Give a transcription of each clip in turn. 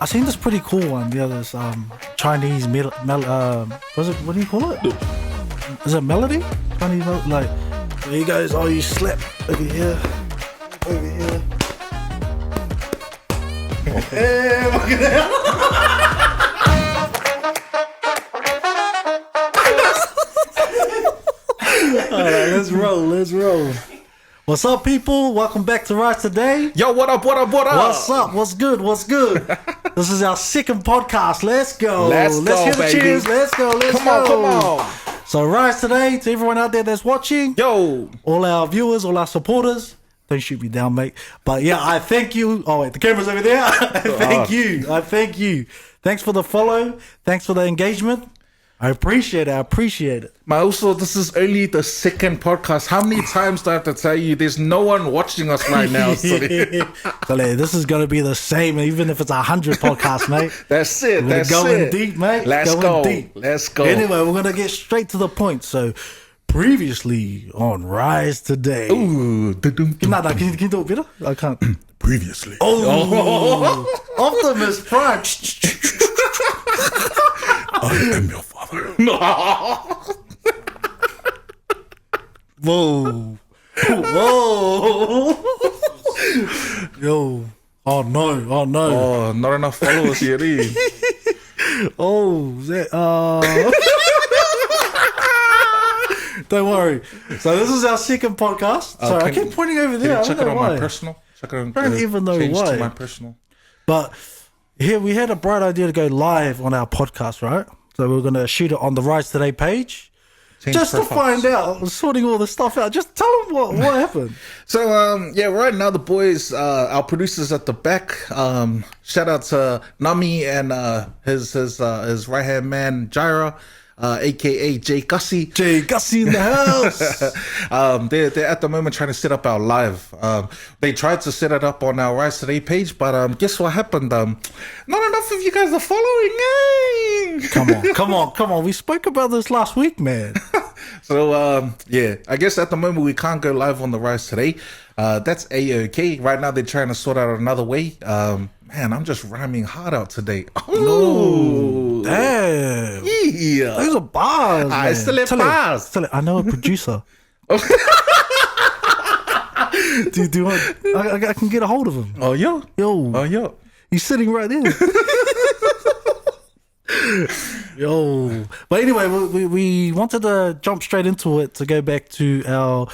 I seen this pretty cool one. Yeah, this Chinese what do you call it? Is it melody? Chinese like there he goes. Oh, you slap over here, over here. Hey, look at that. All right, let's roll. What's up, people? Welcome back to Rise Today. Yo, what up? What's up? What's good? This is our second podcast. Let's go. Let's hear the baby. cheers. Let's go. Come on. So Rise Today, to everyone out there that's watching. Yo. All our viewers, all our supporters. Don't shoot me down, mate. But yeah, I thank you. Oh, wait, the camera's over there. I thank you. Thanks for the follow. Thanks for the engagement. I appreciate it. Man, also, this is only the second podcast. How many times do I have to tell you there's no one watching us right now? So this is going to be the same, even if it's 100 podcasts, mate. That's it. We're going deep, mate. Let's go. Anyway, we're going to get straight to the point. So, previously on Rise Today. Ooh. Can you do it better? I can't. Previously. Oh. Optimus Prime. I am your father. No. Whoa. Yo. Oh no. Oh, not enough followers here. Don't worry. So this is our second podcast. Sorry, I keep pointing over there. Check it on why. my personal. I don't even know why. To my personal. But here we had a bright idea to go live on our podcast, right? So we're going to shoot it on the Rise Today page. Just to find out, sorting all the stuff out. Just tell them what happened. So, right now the boys, our producers at the back, shout out to Nami and his right hand man Jaira, aka Jay Gussie. Jay Gussie in the house. They're at the moment trying to set up our live. They tried to set it up on our Rise Today page, but guess what happened? Not enough of you guys are following. Come on. We spoke about this last week, man. So I guess at the moment we can't go live on the Rise Today. That's A-OK. Right now they're trying to sort out another way. Man, I'm just rhyming hard out today. Oh, damn. Yeah. Those are bars, man. I still have bars. I know a producer. Do you want... I can get a hold of him. Oh, yeah. Yo. He's sitting right there. Yo. But anyway, we wanted to jump straight into it to go back to our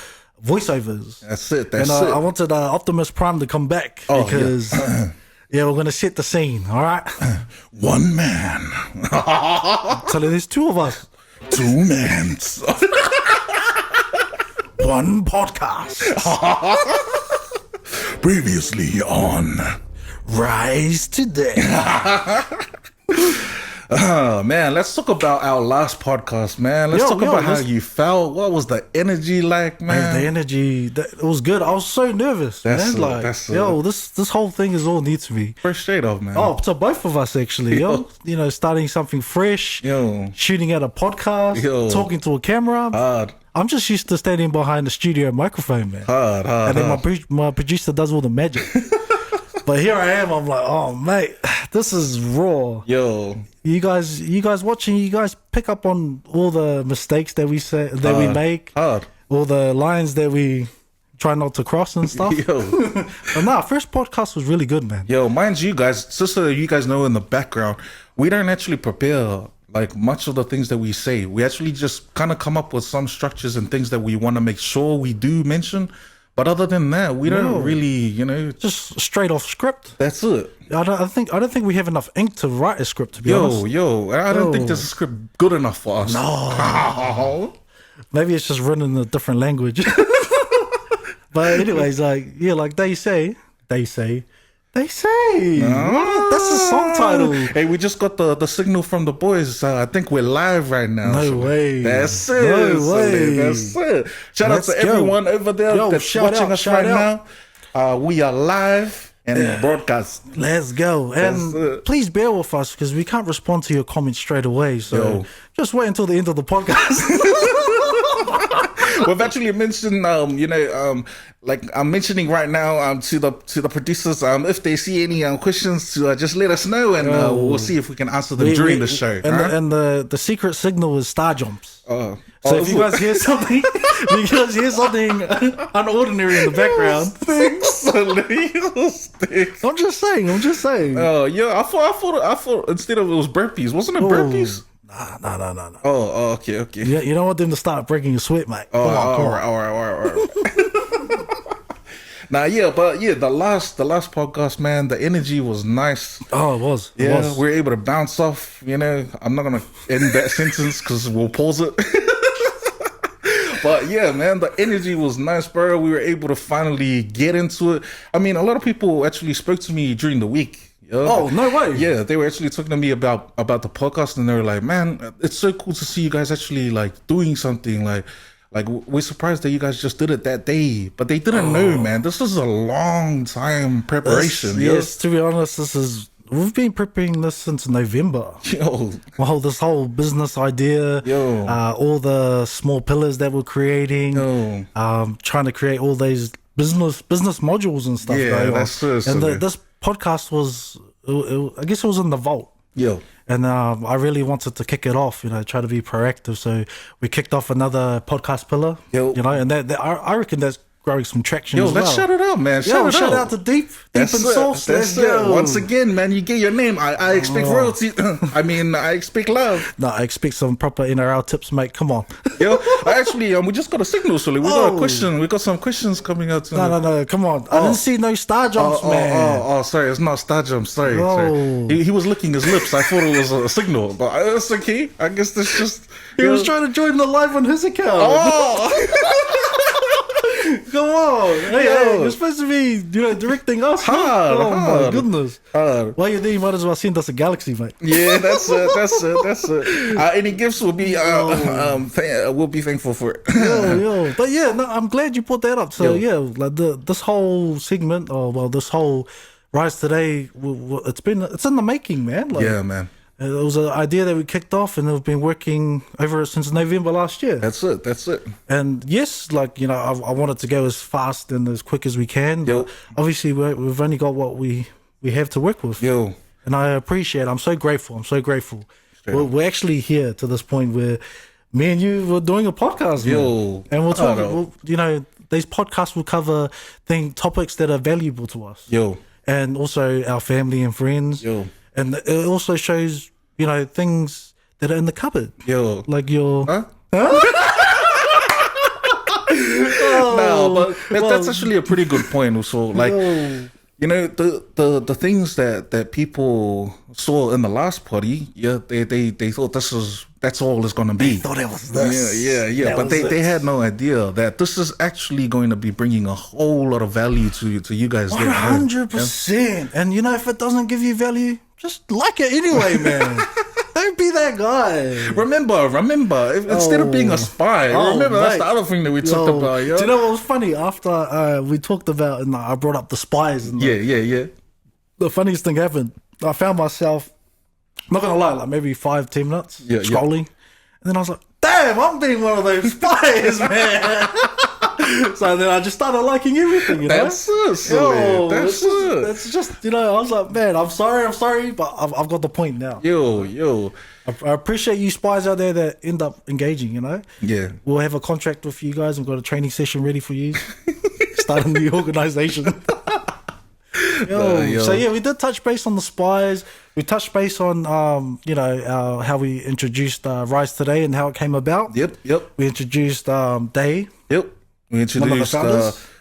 voiceovers. That's it. I wanted Optimus Prime to come back because... Yeah, we're going to set the scene, all right? One man. So there's two of us. Two men. One podcast. Previously on Rise Today. Oh, man, let's talk about our last podcast, man. Let's talk about how you felt. What was the energy like, man? The energy, it was good. I was so nervous, man. This whole thing is all new to me. First straight off, man. Oh, to both of us, actually. Starting something fresh, shooting at a podcast, talking to a camera. Hard. I'm just used to standing behind the studio microphone, man. Hard. And then my producer does all the magic. But here I am. I'm like, oh, mate, this is raw. Yo. You guys watching, you guys pick up on all the mistakes that we say, that we make. Hard. All the lines that we try not to cross and stuff. But first podcast was really good, man. Yo, mind you guys, just so you guys know in the background, we don't actually prepare like much of the things that we say. We actually just kind of come up with some structures and things that we want to make sure we do mention. But other than that, we don't really, just straight off script. That's it. I don't think we have enough ink to write a script, to be honest. I don't think this script good enough for us. No. Maybe it's just written in a different language. But anyways, like they say. That's the song title. Hey, we just got the signal from the boys. I think we're live right now. No way. That's it. No way. That's it. Shout out to everyone over there that's watching us right now. We are live and broadcast. Let's go. And please bear with us because we can't respond to your comments straight away. So just wait until the end of the podcast. We've actually mentioned, like I'm mentioning right now, to the producers, if they see any questions, to just let us know, and we'll see if we can answer them during the show. And the secret signal is star jumps. So if you guys hear something, unordinary in the background, I'm just saying. Oh yeah, I thought instead of it was burpees, wasn't it burpees? No. Oh, okay. Yeah, you don't want them to start breaking your sweat, mate. All right. Nah, the last podcast, man, the energy was nice. Oh, it was. Yeah, we were able to bounce off. I'm not gonna end that sentence because we'll pause it. But yeah, man, the energy was nice, bro. We were able to finally get into it. I mean, a lot of people actually spoke to me during the week. Oh, no way. Yeah, they were actually talking to me about the podcast, and they were like, man, it's so cool to see you guys actually like doing something. Like we're surprised that you guys just did it that day, but they didn't know, man. This is a long time preparation. Yes, to be honest, we've been prepping this since November. Well, this whole business idea, all the small pillars that we're creating, trying to create all these business modules and stuff. Yeah, that's true. And this podcast was, I guess it was in the vault. Yeah. And I really wanted to kick it off, try to be proactive. So we kicked off another podcast pillar, and that I reckon that's growing some traction as well. Let's shout it out, man. Shout out to Deep and Sauce. Let's go. Once again, man, you get your name. I expect royalty. I mean, I expect love. No, I expect some proper NRL tips, mate. Come on. We just got a signal, so we got a question. We got some questions coming out. No, come on. I didn't see no star jumps, man. Sorry, it's not star jumps. Sorry. He was licking his lips. I thought it was a signal, but it's okay. I guess that's just... He was trying to join the live on his account. Come on. Hey, you're supposed to be, directing us. Hard. My goodness. While you're there, you might as well send us a galaxy, mate. Yeah, that's it. Any gifts will be, we'll be thankful for it. But yeah, no, I'm glad you put that up. So like this whole segment, this whole Rise Today, it's in the making, man. Yeah, man. It was an idea that we kicked off, and we've been working over it since November last year. That's it. And yes, I wanted to go as fast and as quick as we can. But obviously, we've only got what we have to work with. And I appreciate it. I'm so grateful. We're actually here to this point where me and you were doing a podcast, man. And we'll talk. These podcasts will cover topics that are valuable to us. And also our family and friends. And it also shows, things that are in the cupboard. Like your... Huh? No, but that's actually a pretty good point also. Like, the things that people saw in the last party, they thought that's all it's going to be. They thought it was this. Yeah. But they had no idea that this is actually going to be bringing a whole lot of value to you guys. 100%. And if it doesn't give you value, just like it anyway, man. Don't be that guy. Remember, instead of being a spy, that's the other thing that we talked about. Do you know what was funny? After we talked about, and I brought up the spies. And yeah. The funniest thing happened. I found myself, I'm not going to lie, like maybe 5-10 minutes scrolling. And then I was like, damn, I'm being one of those spies, man. So then I just started liking everything, That's it. That's just, I was like, man, I'm sorry, but I've got the point now. I appreciate you spies out there that end up engaging, Yeah. We'll have a contract with you guys. We've got a training session ready for you. Starting the organization. So yeah, we did touch base on the spies. We touched base on, how we introduced Rise Today and how it came about. Yep. We introduced Day. Yep. We introduced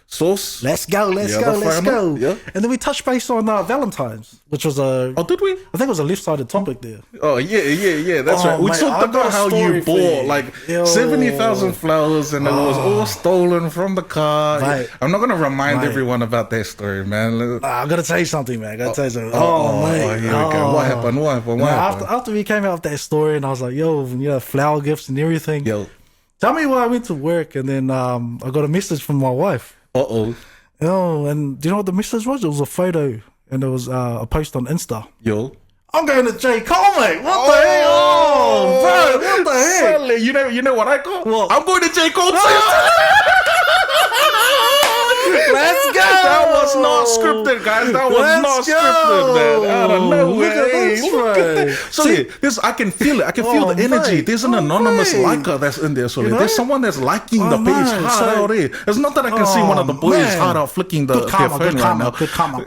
Sauce. Let's go. Yeah. And then we touched base on Valentine's, which was did we? I think it was a left-sided topic there. Oh, yeah. That's right. We talked about how you bought 70,000 flowers and it was all stolen from the car. Mate. I'm not going to remind everyone about that story, man. I got to tell you something, man. Here we go. What happened? After we came out with that story and I was like, flower gifts and everything. Tell me why I went to work and then I got a message from my wife. And do you know what the message was? It was a photo and it was a post on Insta. I'm going to J. Cole, mate. What the heck? Oh, bro, what the heck? Sully, you know what I got? What? I'm going to J. Cole too. Let's go. That was not scripted, guys. That was not scripted, man. Out of nowhere. Look at that. Sully, this, I can feel it. I can feel the energy. Mate. There's an anonymous liker that's in there, Sully. There's someone that's liking the page hard out there. It's not that I can see one of the boys hard out flicking their phone right now. Good karma.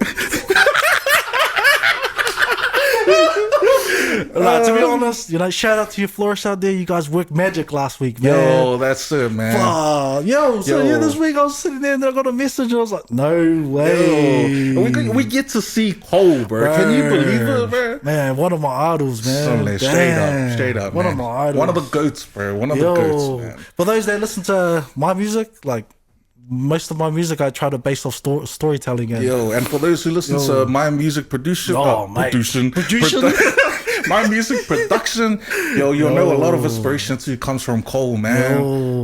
Like, to be honest, shout out to your florists out there. You guys worked magic last week, man. Yo, that's it, man. This week I was sitting there and I got a message and I was like, no way. Yo, we get to see Cole, bro. Can you believe it, bro? Man, one of my idols, man. Straight up, one man. of my idols. One of the goats, bro. One of the goats, man. For those that listen to my music, like, most of my music I try to base off storytelling. And for those who listen to my music production, my music production, you'll know a lot of inspiration too comes from Cole, man.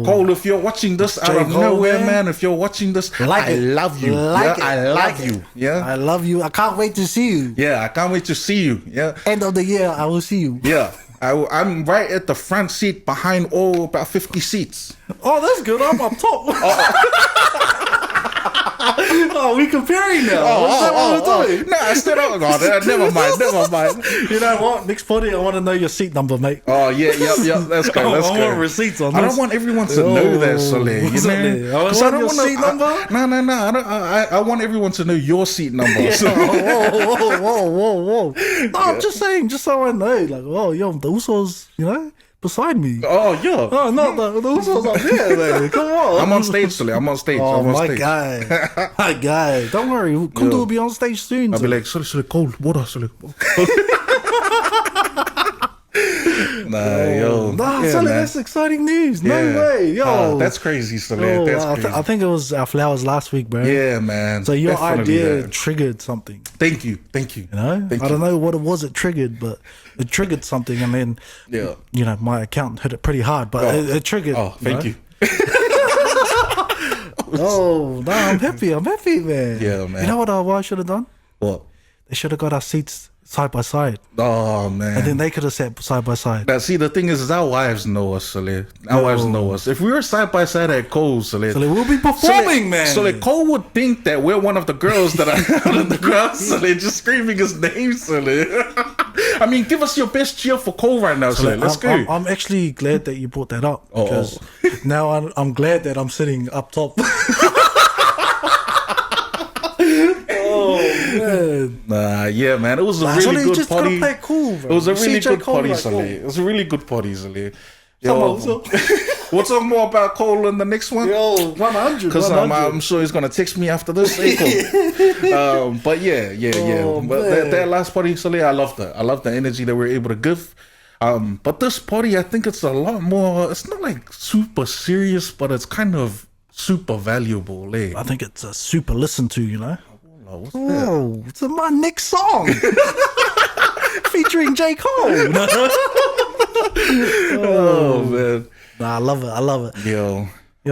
Cole, if you're watching this out of nowhere, man, if you're watching this, I love you. I love you. Yeah, I love you. I can't wait to see you. Yeah, I can't wait to see you. Yeah, end of the year, I will see you. Yeah. I'm right at the front seat behind about 50 seats. Oh, that's good. I'm up top. Oh, we comparing now. What's that what we're doing? No, I still don't. Never mind. You know what? Next party, I want to know your seat number, mate. Oh, yeah. Let's go. I want receipts on this. I don't want everyone to know that, Sully. I don't want seat number? No. I want everyone to know your seat number. Whoa. No, I'm just saying, just so I know. Like, the Usos, beside me. Oh, yeah. Oh, no, the Usos up there, man. Come on. I'm on stage, Sully. I'm on stage. Oh, my guy. Don't worry. Kundu will be on stage soon. I'll be like, Sully, cold water, Sully. Sully, that's exciting news. No way. Yo. That's crazy, Sully. That's crazy. I think it was our flowers last week, bro. Yeah, man. So your idea triggered something. Thank you. I don't know what it was it triggered, but it triggered something, and then my accountant hit it pretty hard, but it triggered. Oh, thank you. I'm happy, man. Yeah, man. You know what I should have done? What? They should have got our seats side by side. Oh, man. And then they could have sat side by side. Now, see, the thing is our wives know us, Sully. Our wives know us. If we were side by side at Cole's, Sully, we'll be performing, man. So Cole would think that we're one of the girls that are out in the crowd, Sully, just screaming his name, Sully. I mean, give us your best cheer for Cole right now, Sully. Let's go. I'm actually glad that you brought that up, because now I'm glad that I'm sitting up top. Yeah, man. It was a really good party. Play cool, bro. It was a really good party, Sully. It was a really good party, Sully. We'll talk more about Cole in the next one. 100. Because I'm sure he's gonna text me after this. But but that last party, Sully, I loved it. I love the energy that we're able to give. But this party, I think it's a lot more. It's not like super serious, but it's kind of super valuable. I think it's a super listen to. What's that? It's my next song featuring J. Cole. Man. Nah, I love it. Yo,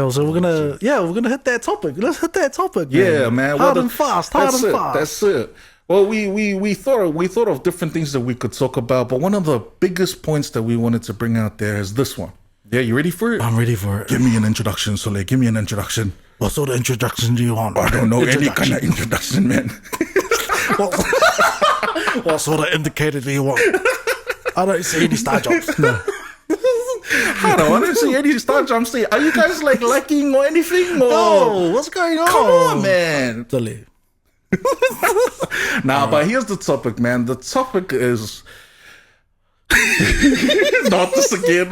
so we're gonna hit that topic. Let's hit that topic. Yeah, man. Hard and fast. That's it. Well, we thought of different things that we could talk about, but one of the biggest points that we wanted to bring out there is this one. Yeah, you ready for it? I'm ready for it. Give me an introduction, Sully. Give me an introduction. What sort of introduction do you want? I don't know any kind of introduction, man. What sort of indicator do you want? I don't see any star jumps. No. I don't see any star jumps. Are you guys liking or anything? No, what's going on? Come on, man. Sully. But here's the topic, man. The topic is... Not this again.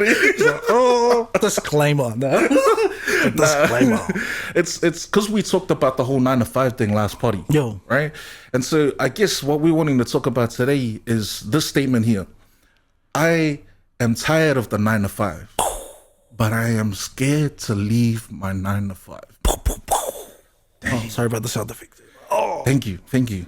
Disclaimer. No. Disclaimer. It's because we talked about the whole 9 to 5 thing last party. Right? And so I guess what we're wanting to talk about today is this statement here. I am tired of the 9 to 5, but I am scared to leave my 9 to 5. Sorry about the sound effect. Thank you.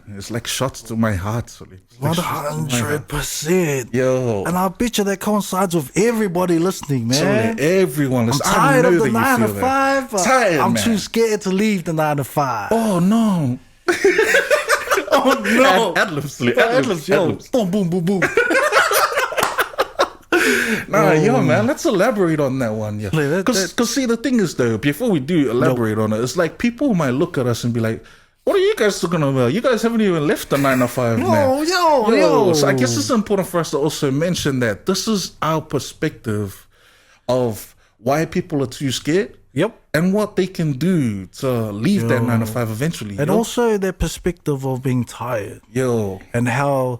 It's like shots to my heart, Sully. 100%. Yo. And I bet you that coincides with everybody listening, man. Sully, everyone listening. I'm tired of the 9 to 5. Tired, I'm man. too scared to leave the 9 to 5. Oh, no. no. Ad-libs. Yo, boom, boom, boom, boom. Yo, man, let's elaborate on that one. Yeah, Like, because see, the thing is though, before we do elaborate on it, it's like people might look at us and be like, "What are you guys talking about? You guys haven't even left the 9 to 5, man." Yo. So I guess it's important for us to also mention that this is our perspective of why people are too scared. Yep. And what they can do to leave that 9 to 5 eventually. And also their perspective of being tired. Yo. And how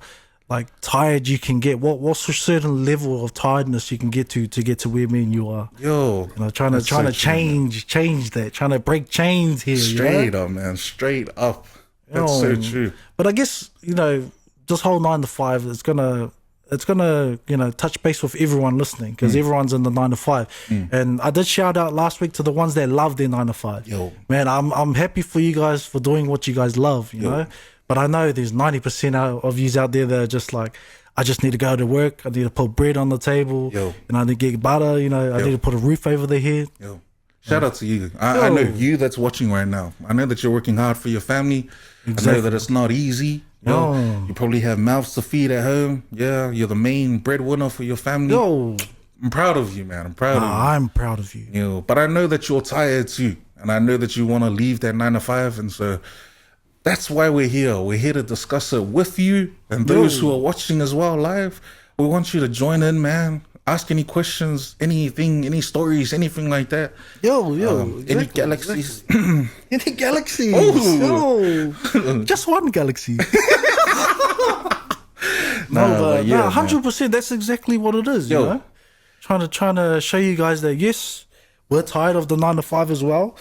like tired you can get. What's a certain level of tiredness you can get to where me and you are. Yo. You know, trying to change that, trying to break chains here. Straight up, man. Straight up. That's so true. But I guess, you know, this whole 9 to 5 is gonna touch base with everyone listening, because everyone's in the 9 to 5. And I did shout out last week to the ones that love their 9 to 5. Yo. Man, I'm happy for you guys for doing what you guys love, you know. But I know there's 90% of yous out there that are just like, I just need to go to work, I need to put bread on the table, and I need to get butter, you know, I need to put a roof over their head. Yo. Shout out to you. I know you that's watching right now. I know that you're working hard for your family. Exactly. I know that it's not easy. You probably have mouths to feed at home. Yeah, you're the main breadwinner for your family. I'm proud of you, man. I'm proud of you. I'm proud of you. You know, but I know that you're tired too. And I know that you want to leave that 9 to 5. And so that's why we're here. We're here to discuss it with you and those who are watching as well live. We want you to join in, man. Ask any questions, anything, any stories, anything like that. Exactly, any galaxies. Any galaxies. Yo. Just one galaxy. No, 100%. That's exactly what it is. You know? Trying to show you guys that yes, we're tired of the 9 to 5 as well.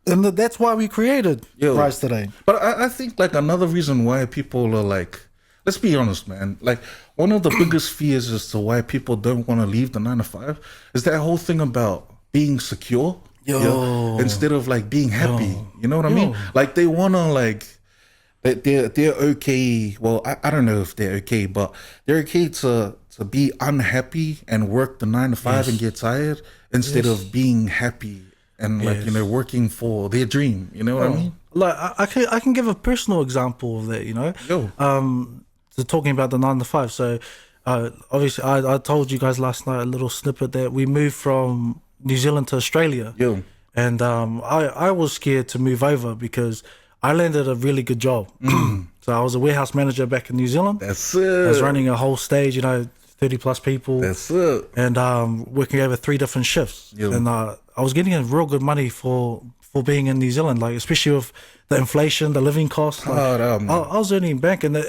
And that's why we created Rise Today. But I think like another reason why people are like, let's be honest, man. Like one of the biggest fears as to why people don't want to leave the 9 to 5 is that whole thing about being secure. Instead of like being happy. You know what I mean? Like they want to like, they're okay. Well, I don't know if they're okay, but they're okay to be unhappy and work the 9 to 5 and get tired instead of being happy and like, you know, working for their dream. You know what I mean? Like I can give a personal example of that, you know. So talking about the 9 to 5. So obviously I told you guys last night a little snippet that we moved from New Zealand to Australia. And I was scared to move over because I landed a really good job. So I was a warehouse manager back in New Zealand. That's it. I was running a whole stage, you know, 30 plus people. That's it. And working over 3 different shifts. And I was getting a real good money for being in New Zealand, like especially with the inflation, the living costs. Like, I was earning bank, and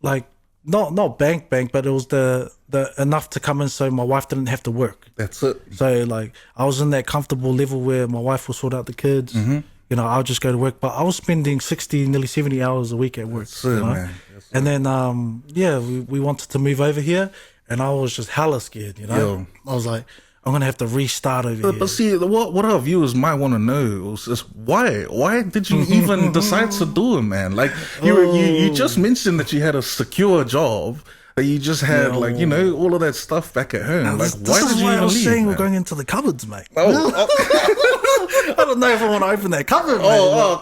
like not bank, but it was the enough to come in so my wife didn't have to work. That's it. So like I was in that comfortable level where my wife will sort out the kids. You know, I'll just go to work, but I was spending 60, nearly 70 hours a week at work. That's it, man. And then we wanted to move over here, and I was just hella scared. You know, I was like, I'm gonna have to restart over here. But see, what our viewers might want to know is why? Why did you even decide to do it, man? Like you just mentioned that you had a secure job, that you just had like, you know, all of that stuff back at home. Like, why did you even leave? I was saying we're going into the cupboards, mate. I don't know if I want to open that cupboard.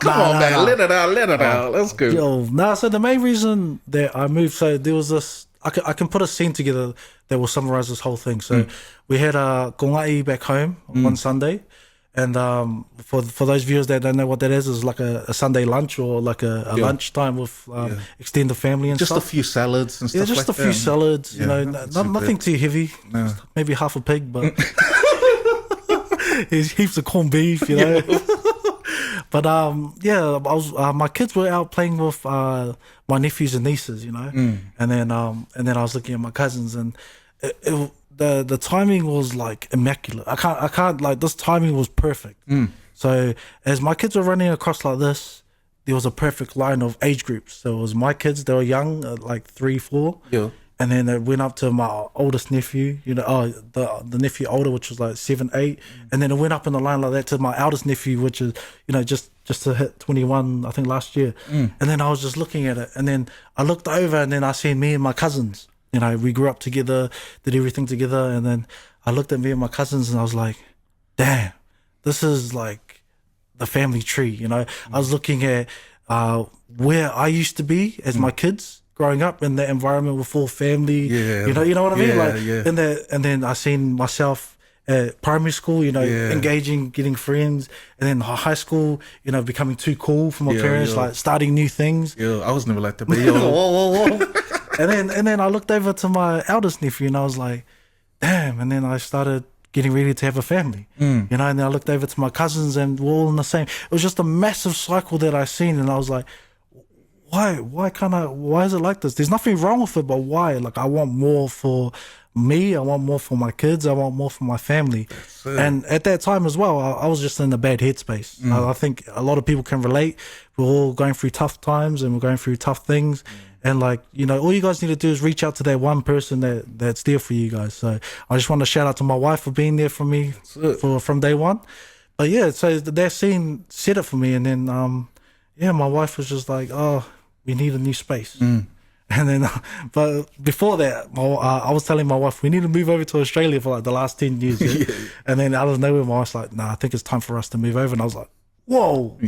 Come on, man. Let it out. Let's go. So the main reason that I moved, so there was this. I can put a scene together that will summarize this whole thing. So we had a kongai back home on one Sunday, and for those viewers that don't know what that is like a Sunday lunch or like a lunch time with extended family and just stuff. Just a few salads and stuff. Yeah, just a few salads. You know, nothing too heavy. No. Maybe half a pig, but heaps of corned beef. You know. But I was my kids were out playing with my nephews and nieces, you know, and then I was looking at my cousins, and the timing was like immaculate. I can't like, this timing was perfect. So as my kids were running across like this, there was a perfect line of age groups. So it was my kids; they were young, like 3, 4. And then it went up to my oldest nephew, you know, the nephew older, which was like 7, 8. And then it went up in the line like that to my eldest nephew, which is, you know, just to hit 21, I think last year. And then I was just looking at it. And then I looked over, and then I seen me and my cousins. You know, we grew up together, did everything together. And then I looked at me and my cousins, and I was like, damn, this is like the family tree, you know. I was looking at where I used to be as my kids growing up in that environment with full family. Yeah. You know what I mean? Yeah, Like yeah. in that, and then I seen myself at primary school, engaging, getting friends, and then high school, becoming too cool for my parents, like starting new things. Yo, I was never like that, but Whoa. and then I looked over to my eldest nephew and I was like, damn. And then I started getting ready to have a family, and then I looked over to my cousins and we're all in the same. It was just a massive cycle that I seen, and I was like, why is it like this? There's nothing wrong with it, but why? Like, I want more for me, I want more for my kids, I want more for my family. And at that time as well, I was just in a bad headspace. I think a lot of people can relate. We're all going through tough times and we're going through tough things. And like, all you guys need to do is reach out to that one person that's there for you guys. So I just want to shout out to my wife for being there for me from day one. But yeah, so that scene set it for me. And then, my wife was just like, oh, we need a new space. And then, but before that, I was telling my wife, we need to move over to Australia for like the last 10 years. And then out of nowhere, my wife's like, nah, I think it's time for us to move over. And I was like, whoa,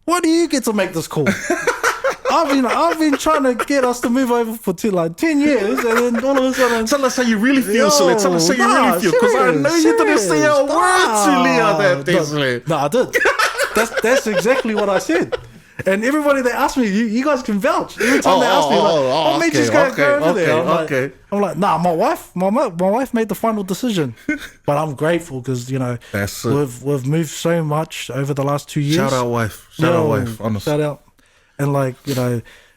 why do you get to make this call? I've been trying to get us to move over for 10 years, and then all of a sudden, tell us how you really feel, Sule. Tell us how you really feel, because I know you didn't say a word to Leah that day, Sule. No, I did. That's exactly what I said. And everybody that asked me, you guys can vouch. Every time they ask me, what made you go over there? I'm like, nah, my wife made the final decision. But I'm grateful because, we've moved so much over the last 2 years. Shout out wife, honestly. Shout out. And like,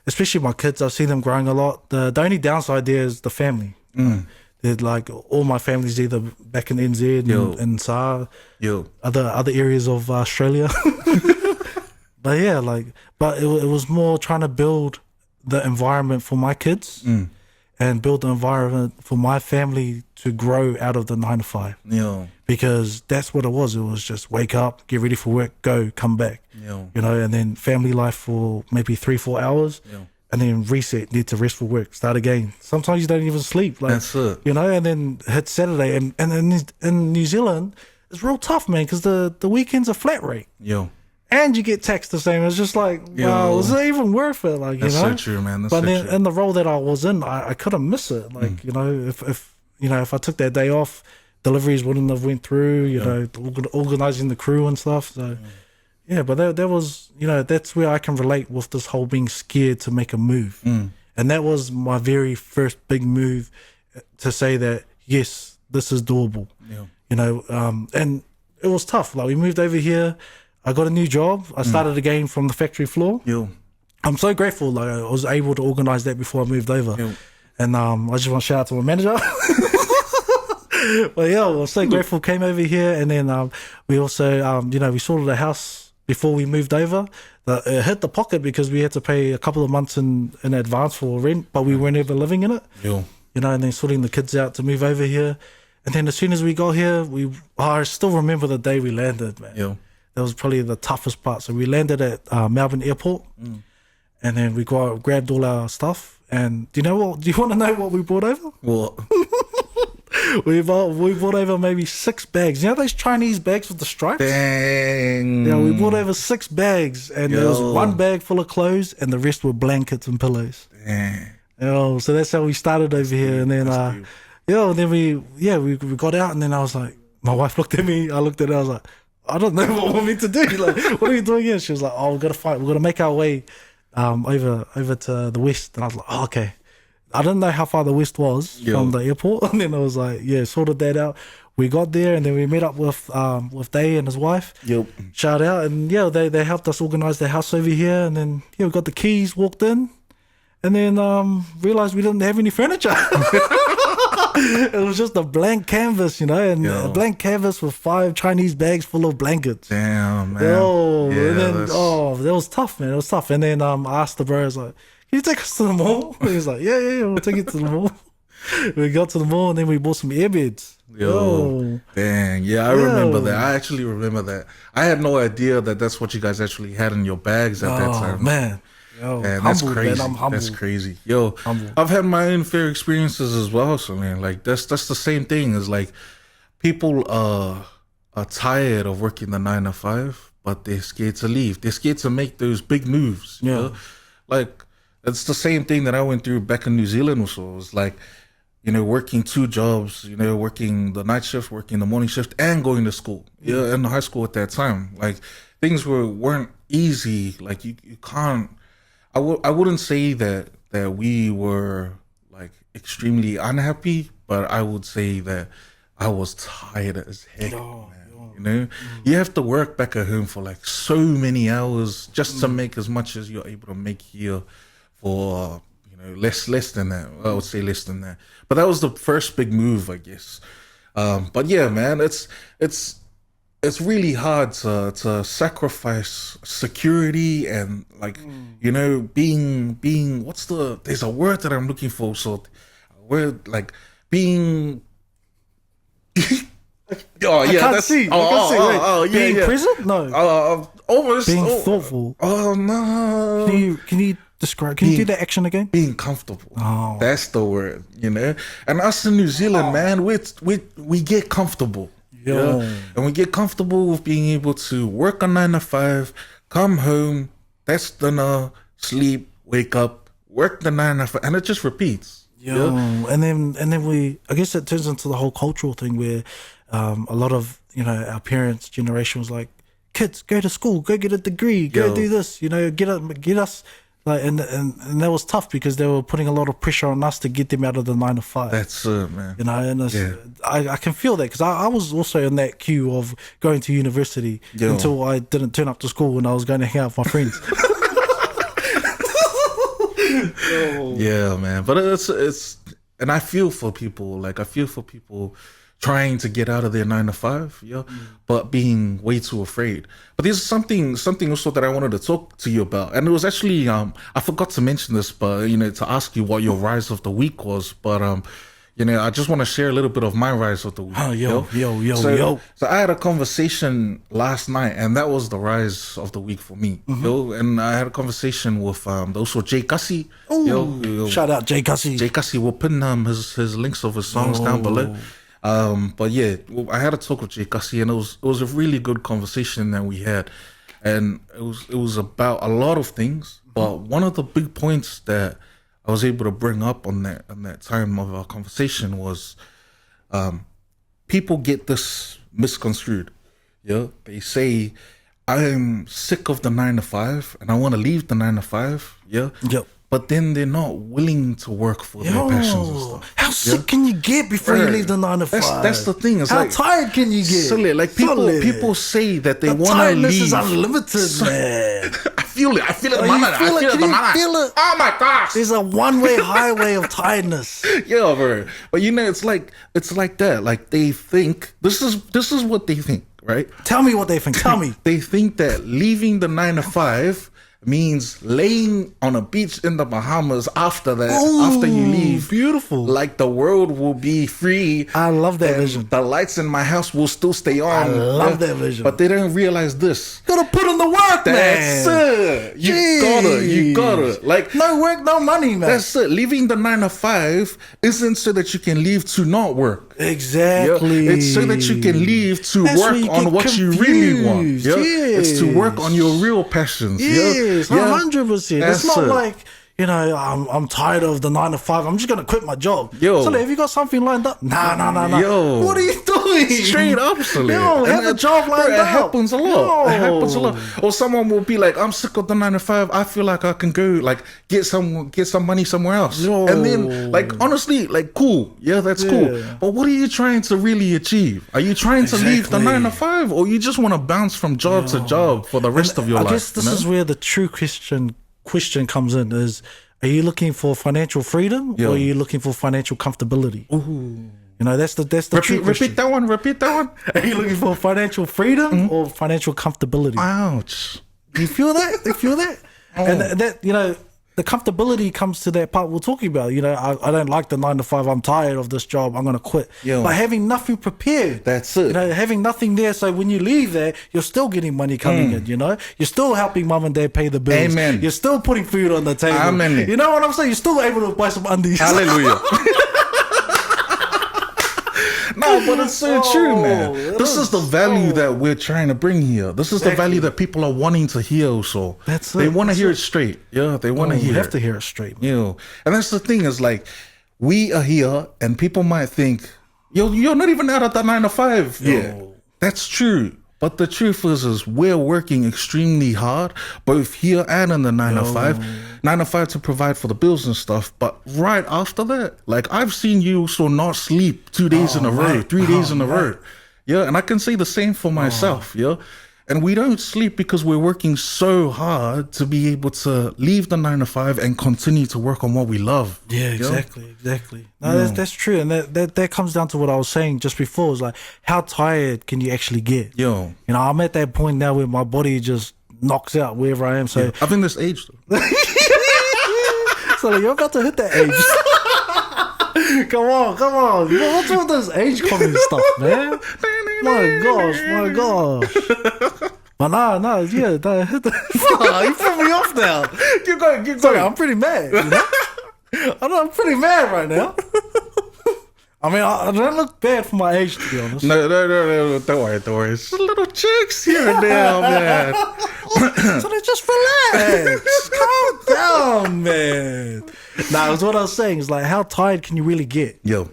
especially my kids, I've seen them growing a lot. The only downside there is the family. They're like, all my family's either back in NZ and SAR, other areas of Australia. But yeah, but it was more trying to build the environment for my kids and build the environment for my family to grow out of the 9 to 5. Because that's what it was. It was just wake up, get ready for work, go, come back. And then family life for maybe 3-4 hours. And then reset, need to rest for work, start again. Sometimes you don't even sleep. That's it. And then hit Saturday. And in New Zealand, it's real tough, man, because the weekends are flat rate. And you get taxed the same. It's just like, wow, is it even worth it? Like, that's so true, man. That's but so then true. In the role that I was in, I couldn't miss it. Like, if I took that day off, deliveries wouldn't have went through. Organizing the crew and stuff. So, but that was, that's where I can relate with this whole being scared to make a move. And that was my very first big move to say that yes, this is doable. And it was tough. Like, we moved over here. I got a new job. I started again from the factory floor. I'm so grateful. Like, I was able to organize that before I moved over. And I just want to shout out to my manager. But I was so grateful. Came over here, and then we also, we sorted a house before we moved over. It hit the pocket because we had to pay a couple of months in advance for rent, but we weren't ever living in it. And then sorting the kids out to move over here. And then as soon as we got here, I still remember the day we landed, man. That was probably the toughest part. So we landed at Melbourne Airport, and then we grabbed all our stuff. And do you know what? Do you want to know what we brought over? What? we brought over maybe 6 bags. You know those Chinese bags with the stripes? Dang. Yeah, we brought over 6 bags, and there was 1 bag full of clothes, and the rest were blankets and pillows. Dang. So that's how we started over here, and then then we got out, and then I was like, my wife looked at me, I looked at her, I was like, I don't know what we're meant to do. Like, what are we doing here? She was like, oh, we've got to fight. We've got to make our way over to the west. And I was like, oh, okay. I didn't know how far the west was from the airport. And then I was like, sorted that out. We got there, and then we met up with Day and his wife. Shout out. And they helped us organize the house over here. And then we got the keys, walked in, and then realized we didn't have any furniture. It was just a blank canvas, and a blank canvas with 5 Chinese bags full of blankets. Damn, man. That was tough, man. It was tough. And then I asked the bro, I was like, can you take us to the mall? He was like, yeah, we'll take you to the mall. We got to the mall, and then we bought some airbeds. Dang. Yeah, I remember that. I actually remember that. I had no idea that that's what you guys actually had in your bags at that time. Man. Man, that's crazy. Man, I'm humble. That's crazy. Humble. I've had my own fair experiences as well. So man, like that's the same thing. Is like people are tired of working the 9 to 5, but they're scared to leave. They're scared to make those big moves. You know? Like, it's the same thing that I went through back in New Zealand also. It was like, you know, working 2 jobs, you know, working the night shift, working the morning shift, and going to school. Yeah, in high school at that time. Like, things weren't easy. Like, you can't, I wouldn't say that we were, like, extremely unhappy, but I would say that I was tired as heck, man. You know, you have to work back at home for like so many hours just to make as much as you're able to make here for, you know, less than that. I would say less than that. But that was the first big move, I guess. But yeah, man, it's really hard to sacrifice security and like, you know, being there's a word that I'm looking for. So word like being oh yeah, I can't see. Being present? No. Almost being thoughtful. Oh no. Can you describe? Can you do that action again? Being comfortable. Oh, that's the word. You know. And us in New Zealand, man, we get comfortable. Yeah. And we get comfortable with being able to work a 9 to 5, come home, that's dinner, sleep, wake up, work the 9 to 5, and it just repeats. And then I guess it turns into the whole cultural thing where a lot of, you know, our parents' generation was like, kids, go to school, go get a degree, go do this, you know, get us like, and that was tough because they were putting a lot of pressure on us to get them out of the 9 to 5. That's it, man. You know, and I can feel that because I was also in that queue of going to university until I didn't turn up to school when I was going to hang out with my friends. Yeah, man. But it's and I feel for people. Like, I feel for people trying to get out of their 9 to 5, but being way too afraid. But there's something also that I wanted to talk to you about, and it was actually I forgot to mention this, but you know, to ask you what your rise of the week was. But you know, I just want to share a little bit of my rise of the week. Yo. So I had a conversation last night, and that was the rise of the week for me. And I had a conversation with also Jay Gussie. Shout out Jay Gussie. Jay Gussie will pin his links of his songs down below. But yeah, I had a talk with Jay Gussie, and it was a really good conversation that we had, and it was about a lot of things. But one of the big points that I was able to bring up on that time of our conversation was, people get this misconstrued. Yeah, they say, I'm sick of the 9 to 5, and I want to leave the 9 to 5. Yeah. Yep. But then they're not willing to work for their passions and stuff. How sick can you get before you leave the 9 to 5? That's the thing. It's how tired can you get? Silly. Like people say that they want to leave. Tiredness is unlimited, man. I feel it. I feel it. Can you feel it? Oh my gosh! There's a one-way highway of tiredness. Yeah, bro. But you know, it's like that. Like, they think this is what they think, right? Tell me what they think. Tell me. They think that leaving the 9 to 5 means laying on a beach in the Bahamas after you leave. Beautiful. Like, the world will be free. I love that vision. The lights in my house will still stay on. I love that vision. But they don't realize this. Gotta put in the work, That's man. It. You gotta. Like, no work, no money, man. That's it. Leaving the 9 to 5 isn't so that you can leave to not work. Exactly. Yeah? It's so that you can leave to work on what you really want. Yeah? Yes. It's to work on your real passions. Yes, 100%. It's not it. like, you know, I'm tired of the 9 to 5. I'm just gonna quit my job. So have you got something lined up? Nah. Yo, what are you doing? Straight up, Yo, have a job lined up. It happens a lot. It happens a lot. Or someone will be like, I'm sick of the 9 to 5. I feel like I can go like get some money somewhere else. And then, like, honestly, like, cool. Yeah, that's cool. But what are you trying to really achieve? Are you trying to leave the 9 to 5, or you just want to bounce from job to job for the rest of your life? I guess this is where the true question comes in is, are you looking for financial freedom or are you looking for financial comfortability? Ooh. You know, that's the true question. Repeat that one. Are you looking for financial freedom or financial comfortability? Ouch. You feel that? Oh. And that, you know, the comfortability comes to that part we're talking about. You know, I don't like the 9 to 5. I'm tired of this job. I'm going to quit. But having nothing prepared. That's it. You know, having nothing there. So when you leave there, you're still getting money coming in, you know. You're still helping mom and dad pay the bills. Amen. You're still putting food on the table. Amen. You know what I'm saying? You're still able to buy some undies. Hallelujah. But it's so true, man. This is the value so- that we're trying to bring here. This is the value that people are wanting to hear also. That's They it, want to that's hear it. it straight. Yeah, they want to You hear have it. to hear it straight. Man. You know, and that's the thing is like, we are here and people might think, you're not even out at the 9 to 5 yet. That's true. But the truth is we're working extremely hard, both here and in the 9 to 5. 9 to 5 to provide for the bills and stuff. But right after that, like I've seen you also not sleep 2 days in a row, 3 days in a row. Yeah, and I can say the same for myself. Yeah. And we don't sleep because we're working so hard to be able to leave the 9 to 5 and continue to work on what we love. Yeah, exactly. No, that's true. And that comes down to what I was saying just before. It's like, how tired can you actually get? Yo. You know, I'm at that point now where my body just knocks out wherever I am. So, I think this age though. so like, you're about to hit that age. Come on. What's with this age coming stuff, man? My gosh. But no, hit the. You put me off now. Keep going. Sorry, I'm pretty mad. You know? I'm pretty mad right now. I mean, I don't look bad for my age, to be honest. No. Don't worry. It's little chicks here and there, man. So they just relax. Calm down, man. Nah, it's what I was saying. It's like, how tired can you really get? Yo.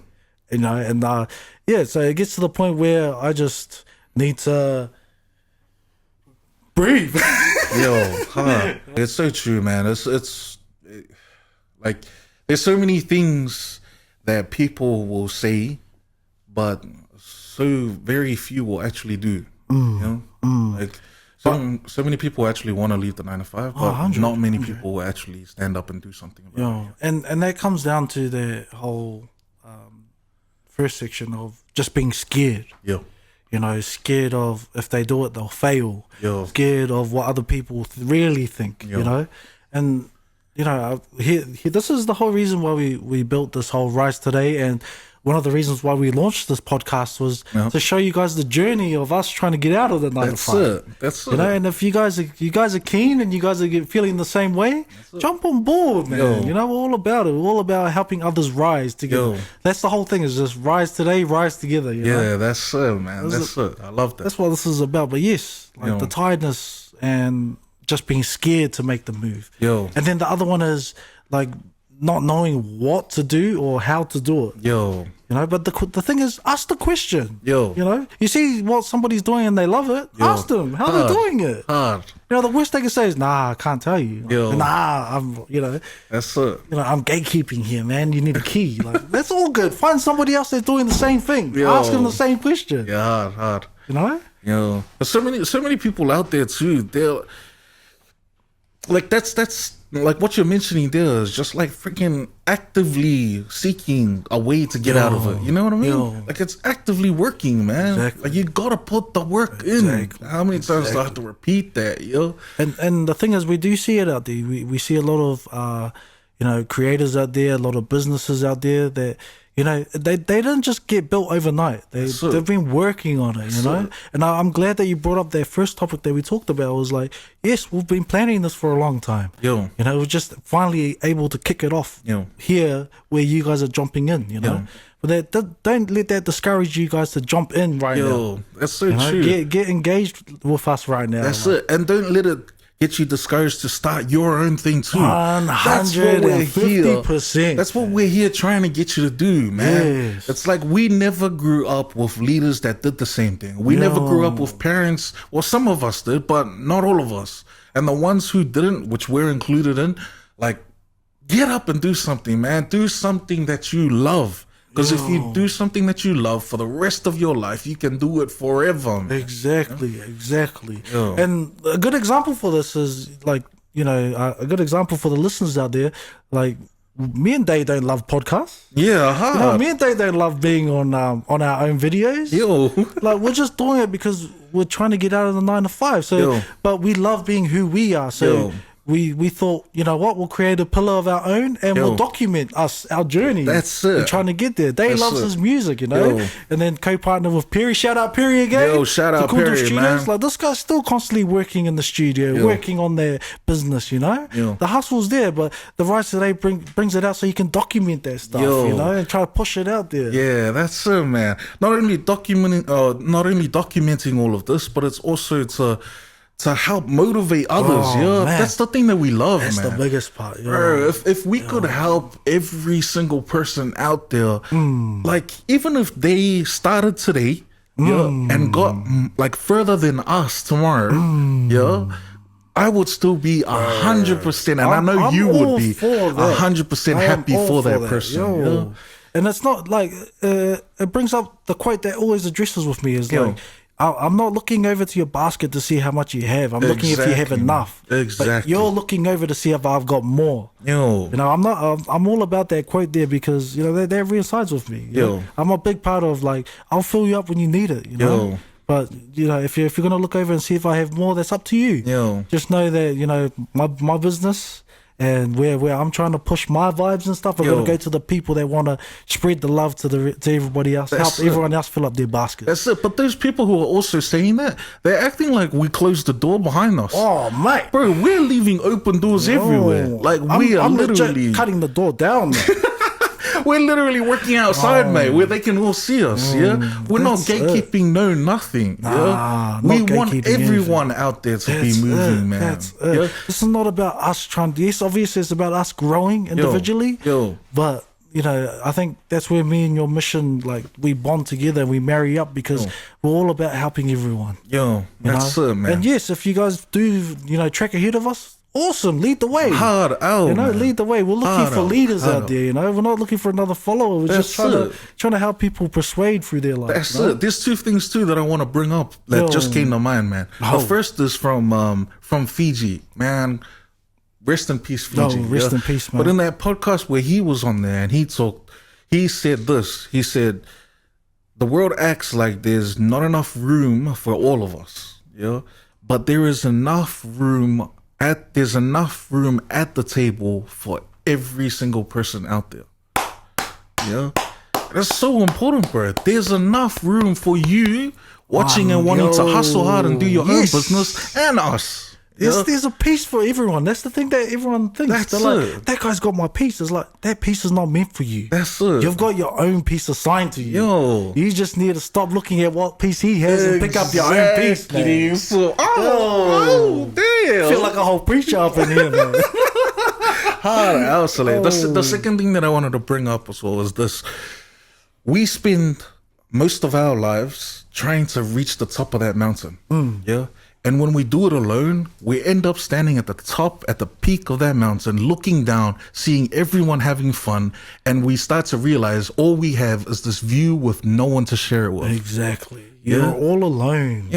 You know, and so it gets to the point where I just need to breathe. It's so true, man. It's like there's so many things that people will say, but so very few will actually do. You know, like so many people actually want to leave the 9 to 5, but not many people will actually stand up and do something about it. And that comes down to the whole first section of just being scared. Yo. You know, scared of if they do it, they'll fail. Yo. Scared of what other people really think, you know? And, you know, this is the whole reason why we built this whole Rise Today. And one of the reasons why we launched this podcast was to show you guys the journey of us trying to get out of the 9 to 5. That's it. You know, and if you guys are keen and you guys are feeling the same way, jump on board, man. You know, we're all about it. We're all about helping others rise together. That's the whole thing, is just rise today, rise together. You know? That's it, man. That's it. I love that. That's what this is about. But yes, like the tiredness and just being scared to make the move. And then the other one is like not knowing what to do or how to do it. You know, but the thing is, ask the question. You know, you see what somebody's doing and they love it, ask them how they're doing it. You know, the worst they can say is, nah, I can't tell you. Nah, you know. That's it. You know, I'm gatekeeping here, man. You need a key. Like, that's all good. Find somebody else that's doing the same thing. Ask them the same question. Hard. You know? There's so many people out there too. They're like that's like what you're mentioning there is just like freaking actively seeking a way to get out of it. You know what I mean? Like it's actively working, man. Like you gotta put the work in. How many times do I have to repeat that, And the thing is, we do see it out there. We see a lot of you know, creators out there, a lot of businesses out there that, you know, they didn't just get built overnight. They've been working on it, you know. And I'm glad that you brought up that first topic that we talked about. Was like, yes, we've been planning this for a long time. You know, we're just finally able to kick it off here where you guys are jumping in, you know. But don't let that discourage you guys to jump in right now. That's so true. Get engaged with us right now. That's it. And don't let it get you discouraged to start your own thing too. 150%. That's what we're here trying to get you to do, man. It's like we never grew up with leaders that did the same thing. We never grew up with parents. Well, some of us did, but not all of us. And the ones who didn't, which we're included in, like, get up and do something, man. Do something that you love. Because if you do something that you love for the rest of your life, you can do it forever, man. Exactly. And a good example for this is, like, you know, a good example for the listeners out there, like, me and Dave don't love podcasts. You know, me and Dave don't love being on our own videos. Like, we're just doing it because we're trying to get out of the 9 to 5. So, but we love being who we are. So, we thought, you know what, we'll create a pillar of our own and we'll document our journey. That's it. And trying to get there. Dave loves his music, you know. And then co-partner with Perry. Shout out Perry again. Shout out Takuto Perry, Studios. man. Like, this guy's still constantly working in the studio, working on their business, you know. The hustle's there, but the Rise Today brings it out so you can document that stuff, you know, and try to push it out there. Yeah, that's it, man. Not only documenting all of this, but it's also to help motivate others. Man. That's the thing that we love, that's man. the biggest part. Bro, if we could help every single person out there, like even if they started today, and got like further than us tomorrow, I would still be 100%, and I know you would be 100% happy for that person. And it's not like it brings up the quote that always addresses with me is like, I'm not looking over to your basket to see how much you have. I'm looking if you have enough. Exactly. But you're looking over to see if I've got more. You know, I'm all about that quote there because, you know, that reincides with me. You know? I'm a big part of, like, I'll fill you up when you need it, you know. But, you know, if you're going to look over and see if I have more, that's up to you. Just know that, you know, my business and where I'm trying to push my vibes and stuff, we're going to go to the people that want to spread the love to everybody else, help everyone else fill up their basket. That's it. But those people who are also saying that, they're acting like we closed the door behind us. Oh, mate. Bro, we're leaving open doors everywhere. Like, I'm literally cutting the door down, man. We're literally working outside, mate, where they can all see us. We're not gatekeeping, nothing. We want everyone out there to be moving, man. That's it. This is not about us trying. Yes, obviously, it's about us growing individually. But you know, I think that's where me and your mission, like, we bond together and we marry up because we're all about helping everyone. That's it, man. And yes, if you guys do, you know, track ahead of us. Awesome, lead the way. Hard out, you know, man. lead the way. We're looking for leaders out there. You know, we're not looking for another follower. We're just trying to help people persuade through their life. That's it. There's two things too that I want to bring up that just came to mind, man. The first is from Fiji, man. Rest in peace, Fiji. Rest in peace, man. But in that podcast where he was on there and he said this. He said, "The world acts like there's not enough room for all of us. But there is enough room." There's enough room at the table for every single person out there. That's so important, bro. There's enough room for you watching and wanting to hustle hard and do your own business, and us. There's a piece for everyone. That's the thing that everyone thinks. They're like, that guy's got my piece. It's like, that piece is not meant for you. That's it. You've got your own piece assigned to you. You just need to stop looking at what piece he has and pick up your own piece, man. Damn. I feel like a whole preacher up in here, man. The second thing that I wanted to bring up as well is this. We spend most of our lives trying to reach the top of that mountain. And when we do it alone, we end up standing at the top, at the peak of that mountain, looking down, seeing everyone having fun, and we start to realize all we have is this view with no one to share it with. Exactly. You're all alone.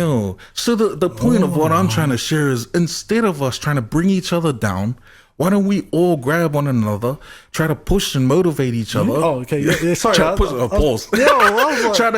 So the point of what I'm trying to share is, instead of us trying to bring each other down, why don't we all grab one another, try to push and motivate each other? Oh, okay. Sorry. Pause. Try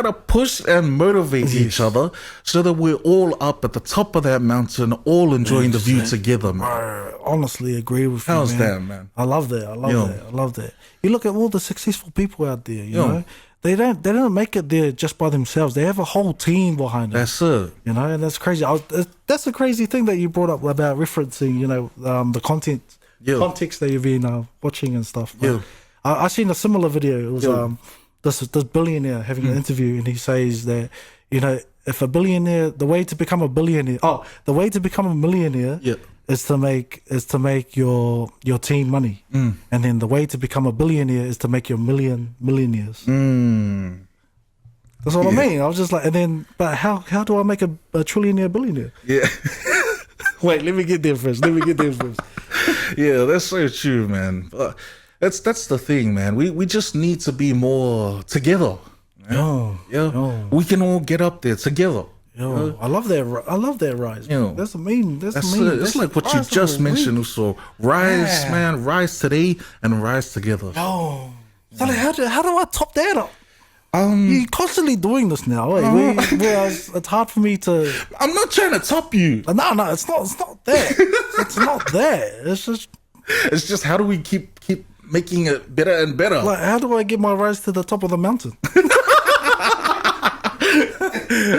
to push and motivate each other so that we're all up at the top of that mountain, all enjoying the view together, man. I honestly agree with you, How's that, man? I love that. I love that. You look at all the successful people out there, you know? They don't make it there just by themselves. They have a whole team behind them. That's it. You know, and that's crazy. That's a crazy thing that you brought up about referencing, you know, the context that you've been watching and stuff. I seen a similar video. It was this billionaire having an interview, and he says that, you know, if a billionaire, the way to become a millionaire is to make your team money, and then the way to become a billionaire is to make your millionaires. That's what I mean. I was just like, and then, but how do I make a trillionaire billionaire? Wait, let me get there first. Yeah, that's so true, man. But that's the thing, man. We just need to be more together. We can all get up there together. I love that rise. That's mean. It's like what you just mentioned. So rise, man, rise today and rise together. So how do I top that up? You're constantly doing this now. Whereas it's hard for me to. I'm not trying to top you. No, it's not. It's not that. It's not that. It's just how do we keep making it better and better? Like, how do I get my rise to the top of the mountain?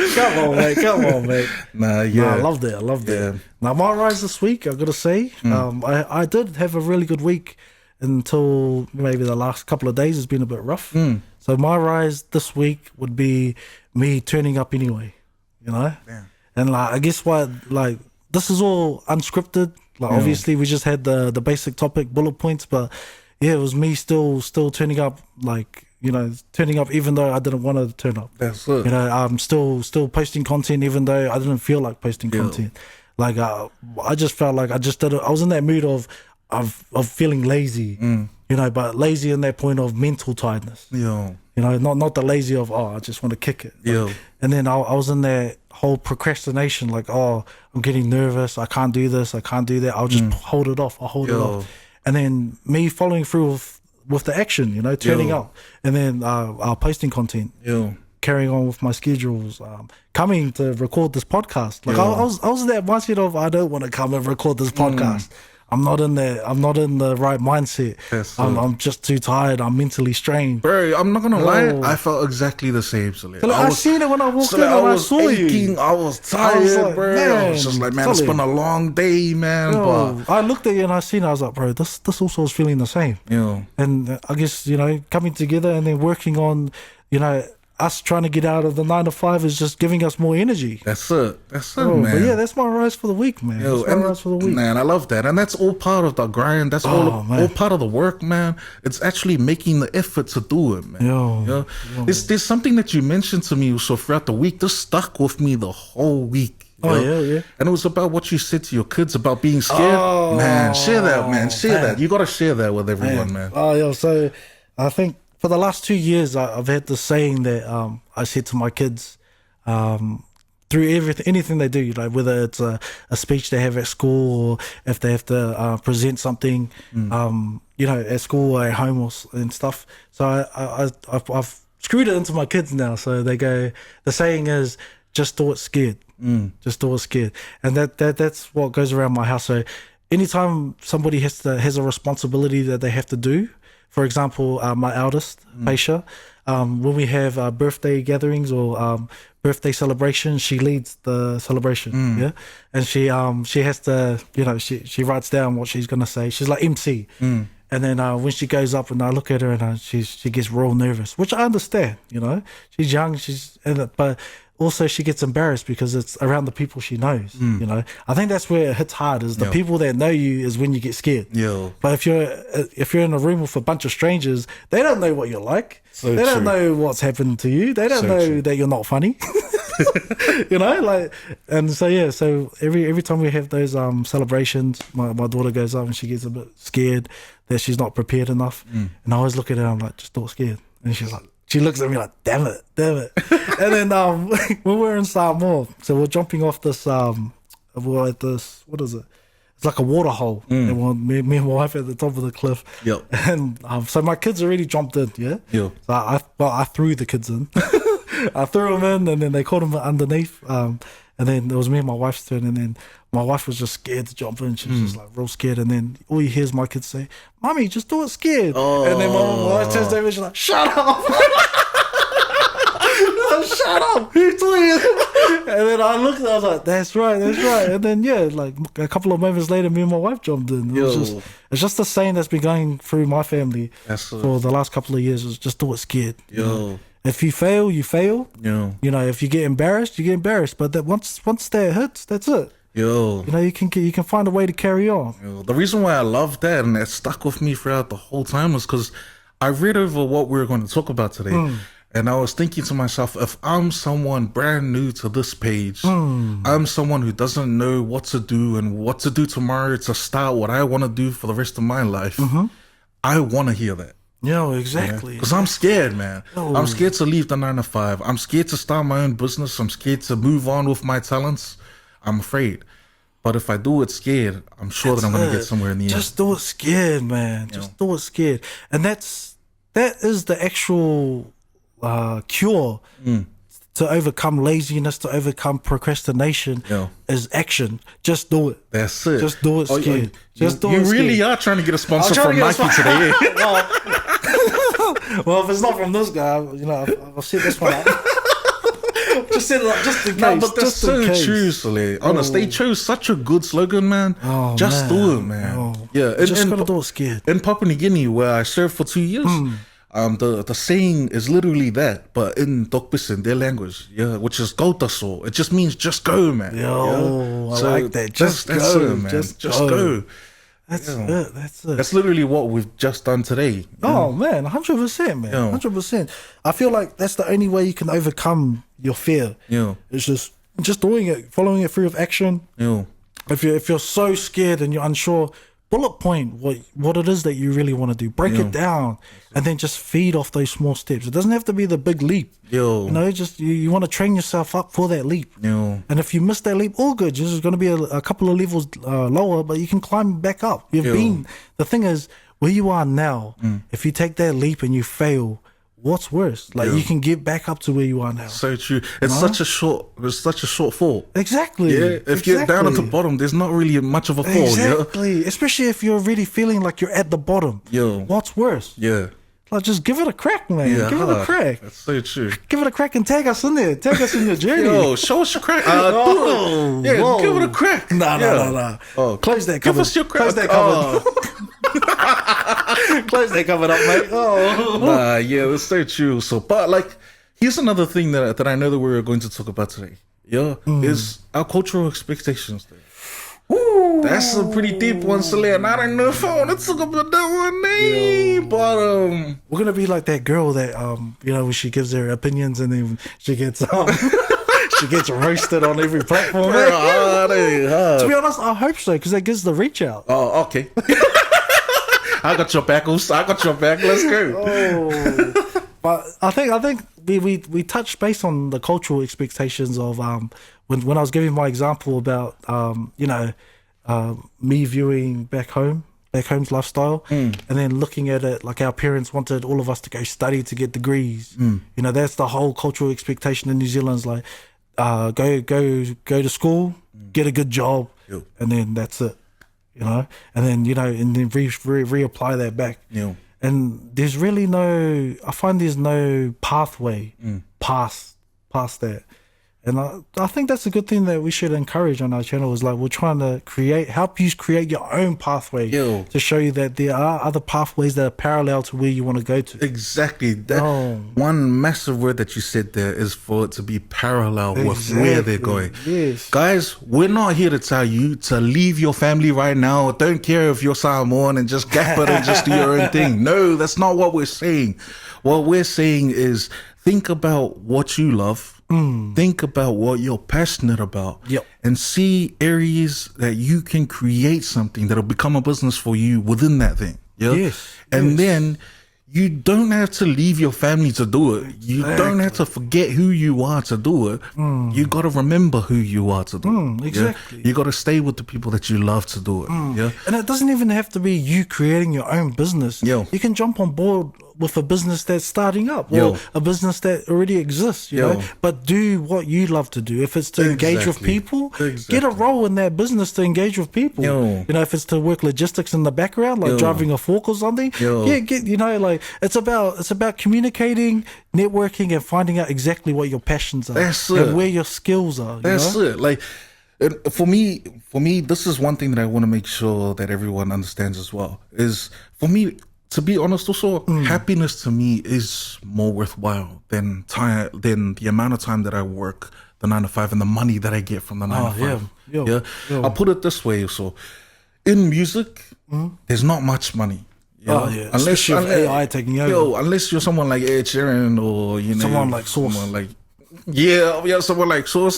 Come on, mate. Nah, yeah. I love that. Yeah. Now, my rise this week, I've got to say, I did have a really good week until maybe the last couple of days has been a bit rough. So my rise this week would be me turning up anyway, you know? Yeah. And like, I guess this is all unscripted. Like, obviously we just had the basic topic bullet points, but yeah, it was me still turning up, like, you know, turning up even though I didn't want to turn up. That's it. You know, I'm still posting content even though I didn't feel like posting content. Like, I just felt like I was in that mood of feeling lazy, you know, but lazy in that point of mental tiredness. Yeah. You know, not the lazy of, I just want to kick it. Yeah. And then I was in that whole procrastination, like, I'm getting nervous. I can't do this. I can't do that. I'll just hold it off. I'll hold it off. And then me following through with the action, you know, turning up, and then posting content, carrying on with my schedules, coming to record this podcast. Like, I was in that mindset of, I don't want to come and record this podcast. I'm not in the right mindset. I'm just too tired. I'm mentally strained. Bro, I'm not gonna lie, I felt exactly the same. I seen it when I walked in and I saw aching, you. I was tired, bro. I was just like, man, it's been a long day, man. But I looked at you and I seen it. I was like, bro, this also was feeling the same. Yeah. And I guess, you know, coming together and then working on, you know, us trying to get out of the 9 to 5 is just giving us more energy. That's it, man. But yeah, that's my rise for the week, man. Man, I love that. And that's all part of the grind. That's all part of the work, man. It's actually making the effort to do it, man. There's something that you mentioned to me so throughout the week. This stuck with me the whole week. Yeah. And it was about what you said to your kids about being scared. Man, share that, man. Share that. You got to share that with everyone, man. So I think for the last 2 years, I've had this saying that I said to my kids through anything they do, you know, whether it's a speech they have at school or if they have to present something, you know, at school or at home and stuff. So I've screwed it into my kids now. So the saying is, just do it scared. Just do it scared. And that's what goes around my house. So anytime somebody has a responsibility that they have to do, for example, my eldest, Paisha, when we have birthday gatherings or birthday celebrations, she leads the celebration, and she has to, you know, she writes down what she's gonna say. She's like MC, and then when she goes up and I look at her and she gets real nervous, which I understand, you know, she's young, but also she gets embarrassed because it's around the people she knows, you know. I think that's where it hits hard, is the people that know you is when you get scared. But if you're in a room with a bunch of strangers, they don't know what you're like. They don't know what's happened to you. They don't know that you're not funny. You know, like, and so every time we have those celebrations, my daughter goes up and she gets a bit scared that she's not prepared enough. And I always look at her, I'm like, just not scared. And she's like, she looks at me like, damn it. And then when we're in Samoa, so we're jumping off this, we're at this, what is it? It's like a water hole. And me and my wife at the top of the cliff. And so my kids already jumped in, So I threw the kids in. I threw them in and then they caught them underneath. And then it was me and my wife's turn, and then my wife was just scared to jump in. She was just like real scared. And then all you hear is my kids say, "Mommy, just do it scared." And then my wife turns over and she's like, "Shut up." Shut up. Who told you? And then I looked and I was like, that's right. And then like a couple of moments later, me and my wife jumped in. It's just the saying that's been going through my family for the last couple of years, is just do it scared. You know? If you fail, you fail. You know, if you get embarrassed, you get embarrassed. But that once that hits, that's it. You know, you can find a way to carry on. The reason why I love that and that stuck with me throughout the whole time was because I read over what we were going to talk about today. And I was thinking to myself, if I'm someone brand new to this page, I'm someone who doesn't know what to do and what to do tomorrow to start what I want to do for the rest of my life, I want to hear that. Exactly. Because I'm scared, man. I'm scared to leave the 9 to 5. I'm scared to start my own business. I'm scared to move on with my talents. I'm afraid. But if I do it scared, I'm sure that I'm going to get somewhere in the end. Just do it scared, man. Just do it scared. And that is the actual, cure to overcome laziness, to overcome procrastination is action. Just do it. That's it. Just do it scared. Just do it You scared. really are trying to get a sponsor from Nike today. Well, if it's not from this guy, I'll set this one up. Just set it up, just in case. No, but that's just in so case. true, Soleil. Honest, they chose such a good slogan, man. Just do it, man. Yeah, Just gotta do it scared. In Papua New Guinea, where I served for 2 years, the saying is literally that, but in Tokpisin, their language, which is Kautaso. It just means just go, man. I like that. Just go, man. Just go. go. That's it. That's literally what we've just done today. Oh man, 100%, man, 100%. I feel like that's the only way you can overcome your fear. It's just doing it, following it through with action. If you're so scared and you're unsure, bullet point what it is that you really want to do. Break it down, and then just feed off those small steps. It doesn't have to be the big leap. Just you want to train yourself up for that leap. And if you miss that leap, all good. You're just going to be a couple of levels lower, but you can climb back up. The thing is, where you are now, if you take that leap and you fail, what's worse? Like you can get back up to where you are now. So true. It's such a short fall. Exactly. If you're down at the bottom, there's not really much of a fall. Exactly. Especially if you're really feeling like you're at the bottom. What's worse? Like, just give it a crack, man. Give it a crack. That's so true. Give it a crack and tag us in there. Tag us in your journey. Show us your crack. Give it a crack. Nah. Close that cupboard. Give us your crack. Close that cupboard. Close that cupboard up, mate. That's so true. So, but like, here's another thing that I know that we're going to talk about today. Is our cultural expectations. Ooh, that's a pretty deep one, Soleil, and I don't know if I want to talk about that one, but we're gonna be like that girl that when she gives her opinions and then she gets she gets roasted on every platform. To be honest, I hope so, because that gives the reach out. Oh, okay. I got your back, Let's go. But I think we touched base on the cultural expectations of when I was giving my example about me viewing back home's lifestyle, and then looking at it like our parents wanted all of us to go study to get degrees. That's the whole cultural expectation in New Zealand's like go to school, get a good job, and then that's it. And then reapply that back. And there's really there's no pathway past that. And I think that's a good thing that we should encourage on our channel, is like we're trying to help you create your own pathway to show you that there are other pathways that are parallel to where you want to go to. Exactly. That one massive word that you said there is for it to be parallel with where they're going. Yes. Guys, we're not here to tell you to leave your family right now. Don't care if you're Samoan and just gap it and just do your own thing. No, that's not what we're saying. What we're saying is think about what you love. Think about what you're passionate about, and see areas that you can create something that'll become a business for you within that thing. And then you don't have to leave your family to do it. You don't have to forget who you are to do it. You got to remember who you are to do it. Exactly. You got to stay with the people that you love to do it. And it doesn't even have to be you creating your own business. You can jump on board with a business that's starting up, or a business that already exists, you know, but do what you love to do. If it's to engage with people, get a role in that business to engage with people. You know, if it's to work logistics in the background, like driving a fork or something, it's about communicating, networking, and finding out exactly what your passions are and where your skills are. That's it. Like, for me, this is one thing that I want to make sure that everyone understands as well. Is for me, to be honest, also happiness to me is more worthwhile than the amount of time that I work the 9 to 5 and the money that I get from the 9 to 5. I'll put it this way. So, in music, there's not much money. Unless you're AI taking over. Unless you're someone like Ed Sheeran, or someone like Source. Someone like someone like Source,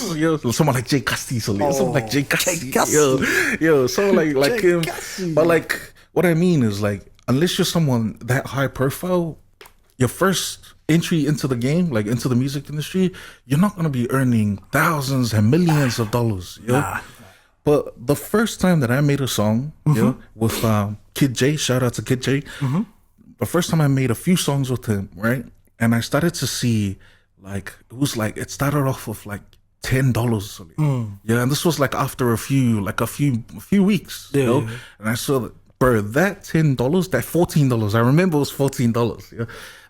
someone like Jay Casti, someone like Jay Casti, someone like him. But like, what I mean is, like, unless you're someone that high profile, your first entry into the game, like into the music industry, you're not going to be earning thousands and millions of dollars. But the first time that I made a song with Kid J, shout out to Kid J, the first time I made a few songs with him, right? and I started to see like it started off with like $10. Yeah, and this was like after a few weeks, you know. And I saw that, bro, that $10, that $14, I remember it was $14. Yeah,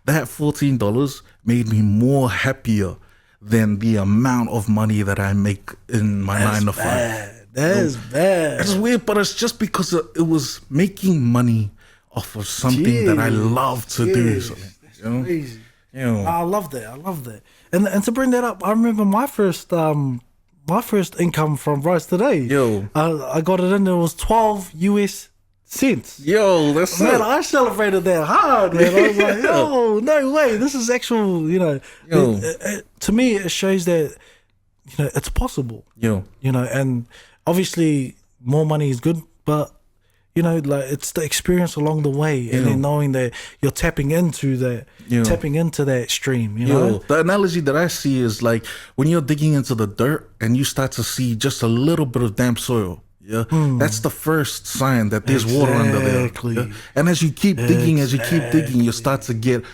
that $14 made me more happier than the amount of money that I make in my 9 to 5. That's bad. It's weird, but it's just because it was making money off of something that I love to do. So, you know? Crazy. You know. I love that. And to bring that up, I remember my first income from Rise Today. Yo. I got it in. It was 12 US cents. Yo, that's Man, it. I celebrated that hard, man. I was like, yo, no way. This is actual, you know. To me, it shows that, you know, it's possible. Yo. You know, and obviously more money is good, but, you know, like it's the experience along the way, and then knowing that you're tapping into that stream, you know? The analogy that I see is like when you're digging into the dirt and you start to see just a little bit of damp soil. Yeah, that's the first sign that there's water under there. Yeah? And as you keep digging, you start to get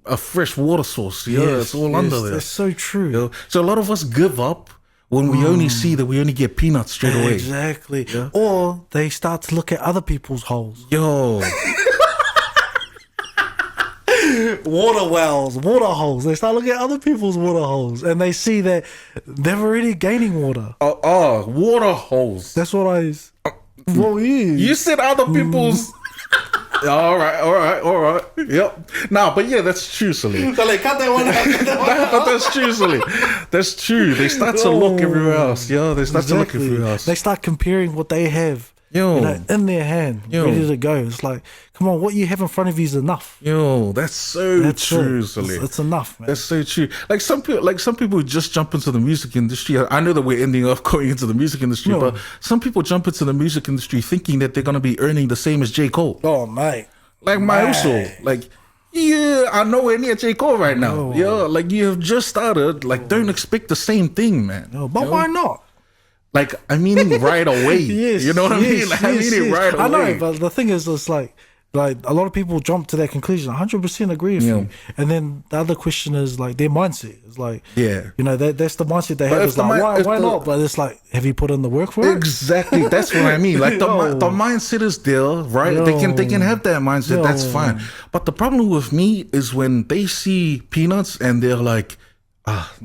a fresh water source. Yeah, it's all under there. That's so true. Yeah? So a lot of us give up when we only see that we only get peanuts straight away. Exactly. Yeah? Or they start to look at other people's holes. Yo. Water wells, water holes. They start looking at other people's water holes, and they see that they're already gaining water. Water holes. That's what I. What you said other people's. All right. Yep. Nah, but yeah, that's true, Sully. So cut that one out. But that's true, Sully. That's true. They start to look everywhere else. Yeah, they start to look everywhere else. They start comparing what they have, you know, in their hand, ready to go. It's like, come on, what you have in front of you is enough. Yo, that's true, Sully. It's enough, man. That's so true. Like some people just jump into the music industry. I know that we're ending up going into the music industry, but some people jump into the music industry thinking that they're gonna be earning the same as J. Cole. Oh, mate. Like my also, like, yeah, I'm nowhere near J. Cole right now. Yeah, like you have just started. Like, don't expect the same thing, man. But why not? Like, I mean, right away. You know what I mean? Like, I mean it right away. I know, but the thing is, it's like a lot of people jump to that conclusion. 100% agree with you. And then the other question is like their mindset. It's like, you know, that's the mindset they have. It's like, why not? But it's like, have you put in the work for it? Exactly. That's what I mean. Like the mindset is there, right? They can have that mindset. That's fine. But the problem with me is when they see peanuts and they're like, let's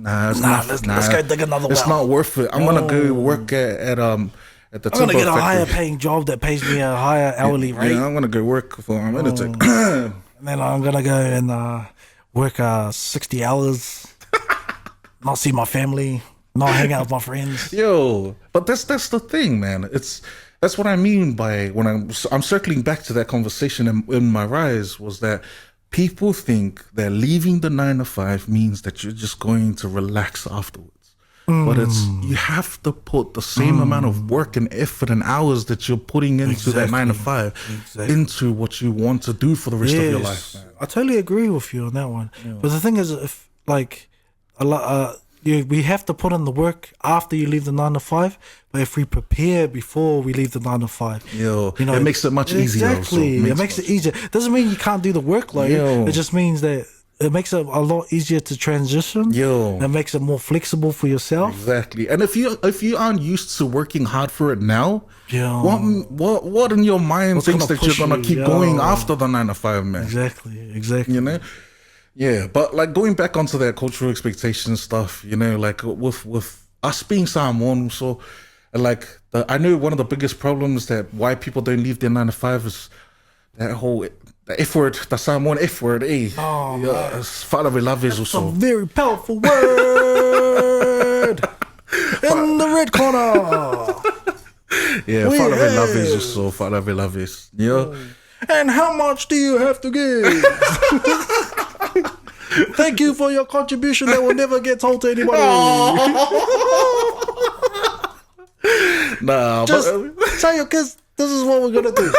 go dig another well. It's not worth it. I'm gonna go work at the I'm gonna get a higher paying job that pays me a higher hourly rate. Yeah, I'm gonna go work for a minute. And then I'm gonna go and work 60 hours, not see my family, not hang out with my friends. Yo, but that's the thing, man. That's what I mean by when I'm circling back to that conversation in my rise was that people think that leaving the 9 to 5 means that you're just going to relax afterwards. But you have to put the same amount of work and effort and hours that you're putting into that 9 to 5 into what you want to do for the rest of your life, man. I totally agree with you on that one. But the thing is, if like we have to put in the work after you leave the 9 to 5. But if we prepare before we leave the 9 to 5, you know, it makes it much easier. Exactly, it makes it easier. Doesn't mean you can't do the workload. It just means that it makes it a lot easier to transition. It makes it more flexible for yourself. Exactly. And if you aren't used to working hard for it now, what in your mind thinks that you're gonna keep going after the 9 to 5, man? Exactly. You know. Yeah, but like going back onto that cultural expectation stuff, you know, like with us being Samoan, so like I know one of the biggest problems that why people don't leave their 9 to 5 is that whole the F word, the Samoan F word, Oh, yeah, Father we love is also a very powerful word in the red corner. Yeah, Father we love is also Father we love is. Yeah. And how much do you have to give? Thank you for your contribution that will never get told to anybody. Just tell your kids this is what we're gonna do.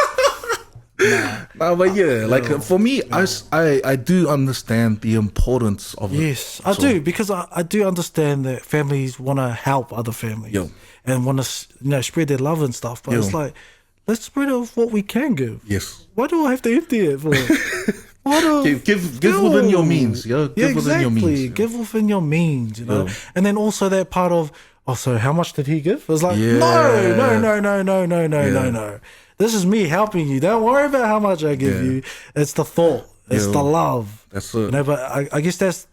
But yeah, like for me, I do understand the importance of it. Yes, I do, because I do understand that families want to help other families and want to spread their love and stuff. But it's like, let's spread it what we can give. Yes. Why do I have to empty it for? Give within your means. Yeah, give within your means. Yeah. Give within your means, you know. Yeah. And then also that part of, so how much did he give? It was like, Yeah. no. This is me helping you. Don't worry about how much I give you. It's the thought. It's the love. That's it. You know, but I guess that's,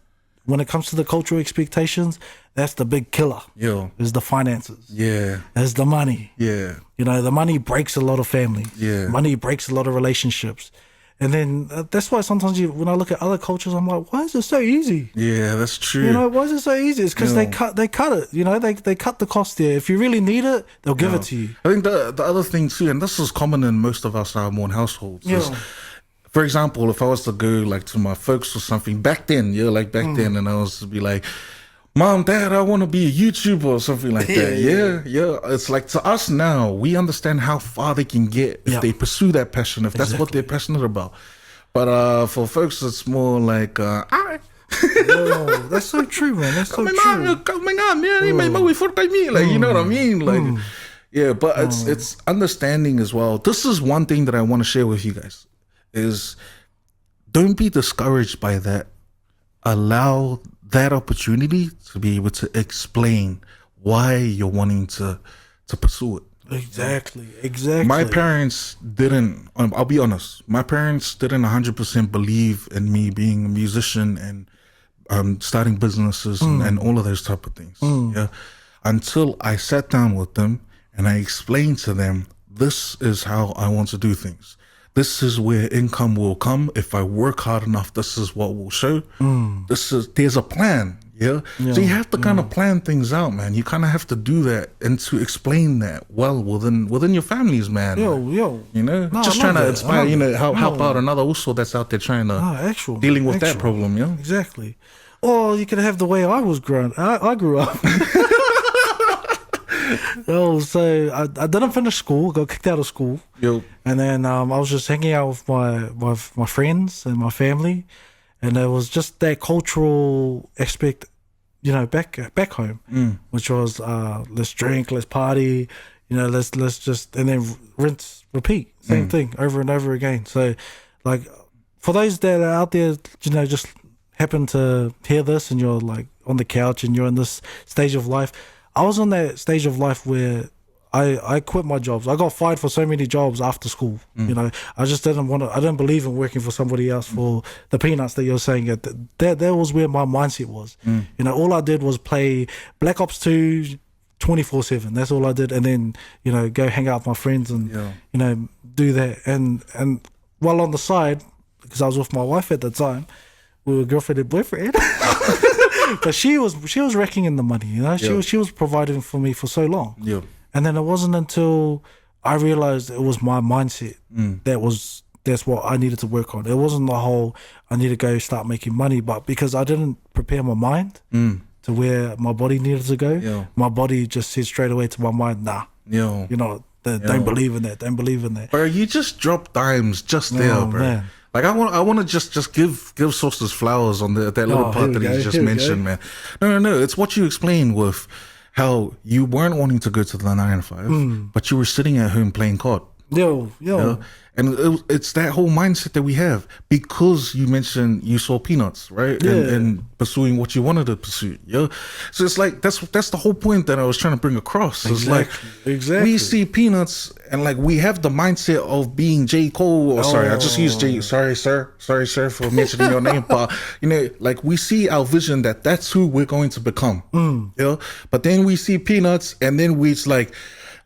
when it comes to the cultural expectations, that's the big killer. Yeah. Is the finances. Yeah. There's the money. Yeah. You know, the money breaks a lot of families. Yeah. Money breaks a lot of relationships. And then that's why sometimes when I look at other cultures, I'm like, why is it so easy? Yeah, that's true. You know, why is it so easy? It's because they cut it. You know, they cut the cost there. If you really need it, they'll give it to you. I think the other thing too, and this is common in most of our Samoan households, is, for example, if I was to go like to my folks or something back then, then, and I was to be like, Mom, Dad, I want to be a YouTuber or something like that. Yeah. It's like, to us now, we understand how far they can get if they pursue that passion, if that's what they're passionate about. But for folks, it's more like, that's so true, man. That's so true. Like, you know what I mean? Like, yeah, but it's understanding as well. This is one thing that I want to share with you guys, is don't be discouraged by that. Allow that opportunity to be able to explain why you're wanting to pursue it. Exactly. My parents didn't, I'll be honest, my parents didn't 100% believe in me being a musician and starting businesses and all of those type of things. Yeah, until I sat down with them and I explained to them, this is how I want to do things. This is where income will come. If I work hard enough, this is what will show. There's a plan. Yeah. So you have to kind of plan things out, man. You kind of have to do that and to explain that well within your families, man. You know, just trying to inspire, help out another also that's out there trying to dealing with that problem. Yeah. Exactly. Or you could have the way I was grown. I grew up. So I didn't finish school, got kicked out of school. And then I was just hanging out with my friends and my family, and it was just that cultural aspect, back home, which was let's drink, let's party, let's just, and then rinse, repeat, same thing over and over again. So, like, for those that are out there, just happen to hear this, and you're like on the couch and you're in this stage of life. I was on that stage of life where I quit my jobs. I got fired for so many jobs after school. I just didn't want to. I didn't believe in working for somebody else for the peanuts that you're saying. That was where my mindset was. All I did was play Black Ops 2 24/7. That's all I did, and then go hang out with my friends and do that. And while on the side, because I was with my wife at the time, we were girlfriend and boyfriend. But she was raking in the money, she was providing for me for so long. And then it wasn't until I realized it was my mindset that's what I needed to work on. It wasn't the whole I need to go start making money, but because I didn't prepare my mind to where my body needed to go, my body just said straight away to my mind, nah. Don't believe in that. Don't believe in that. Bro, you just dropped dimes just there, bro. Man. Like I want to just give Sources flowers on that little part that he just mentioned, man. No. It's what you explained with how you weren't wanting to go to the 9 to 5, but you were sitting at home playing COD. And it's that whole mindset that we have, because you mentioned you saw peanuts, right? And pursuing what you wanted to pursue. So it's like that's the whole point that I was trying to bring across. It's like we see peanuts and like we have the mindset of being J. Cole, or sorry, I just used J. Sorry, sir, for mentioning your name, but like we see our vision that that's who we're going to become. But then we see peanuts, and then it's like,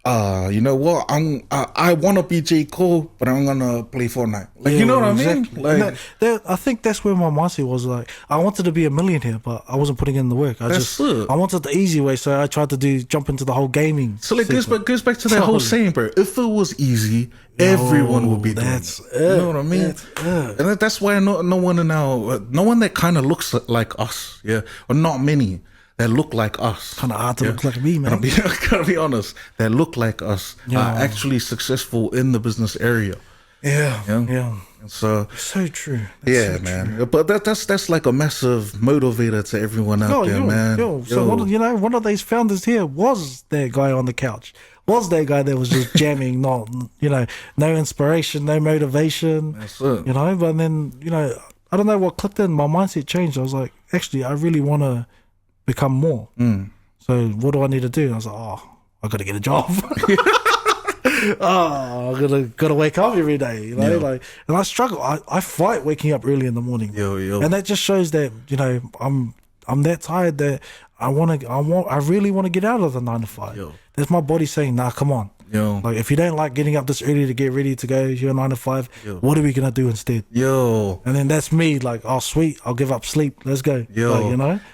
you know what? I want to be J. Cole, but I'm gonna play Fortnite. Like, you know what I mean? Like, I think that's where my mindset was. Like, I wanted to be a millionaire, but I wasn't putting in the work. I wanted the easy way, so I tried to jump into the whole gaming. So like, goes back to that whole saying, bro. If it was easy, everyone would be doing it. You know what I mean? And that's why no one that kind of looks like us, or not many that look like us. Kind of hard to look like me, man. Gotta be honest. That look like us are actually successful in the business area. Yeah, You know? yeah. And so So true. That's so man. true. But that's like a massive motivator to everyone out there, man. So one of these founders here was that guy on the couch. Was that guy that was just jamming, not no inspiration, no motivation. That's it. But then I don't know what clicked in. My mindset changed. I was like, actually, I really want to become more. So what do I need to do? And I was like, I got to get a job. I gotta wake up every day, and I struggle. I fight waking up early in the morning, and that just shows that I'm that tired that I really want to get out of the 9 to 5. That's my body saying, nah, come on. Like, if you don't like getting up this early to get ready to go your 9 to 5, what are we gonna do instead? And then that's me, like, oh sweet, I'll give up sleep. Let's go.